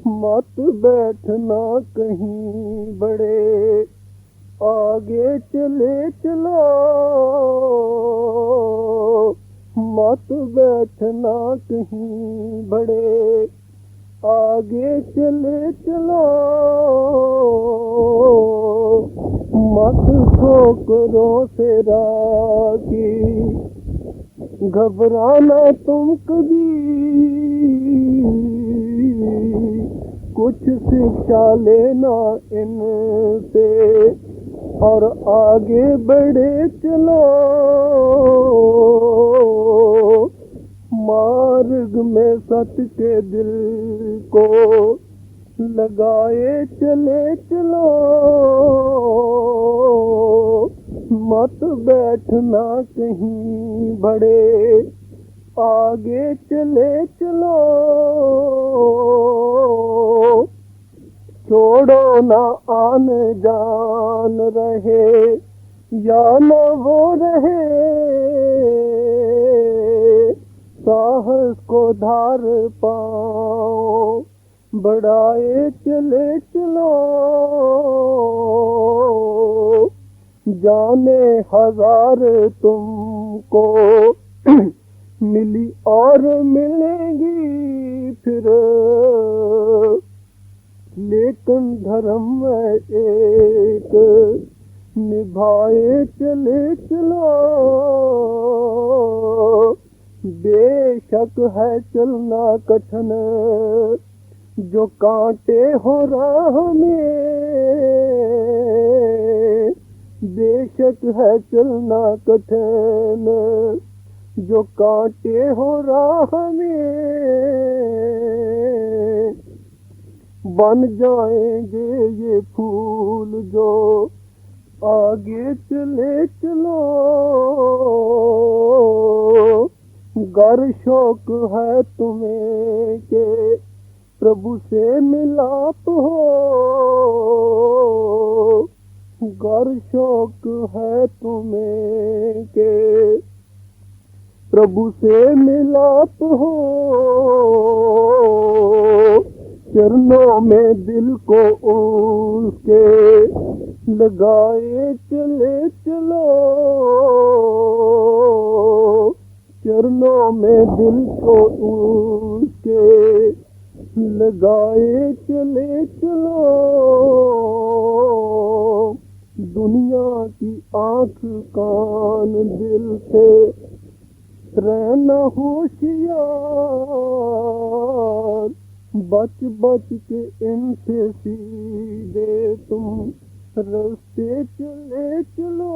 मत बैठना कहीं बड़े आगे चले चलो, मत बैठना कहीं बड़े आगे चले चलो, मत ठोकरों से राखी घबराना तुम कभी, कुछ शिक्षा लेना इनसे और आगे बढ़े चलो, मार्ग में सच के दिल को लगाए चले चलो, मत बैठना कहीं बड़े आगे चले चलो, छोड़ो ना आन जान रहे या न वो रहे, साहस को धार पाओ बढ़ाए चले चलो, जाने हजार तुमको मिली और मिलेंगी फिर, लेकिन धर्म में एक निभाए चले चलो, बेशक है चलना कठिन जो कांटे हो राह में, बेशक है चलना कठिन जो कांटे हो राह में, बन जाएंगे ये फूल जो आगे चले चलो, गर शौक है तुम्हें के प्रभु से मिलाप हो, गर शौक है तुम्हें के प्रभु से मिलाप हो, चरणों में दिल को उसके लगाए चले चलो, चरणों में दिल को उसके लगाए चले चलो, दुनिया की आंख कान दिल से रहना होशियार, बच बच के इनसे सीधे तुम रास्ते चले चलो,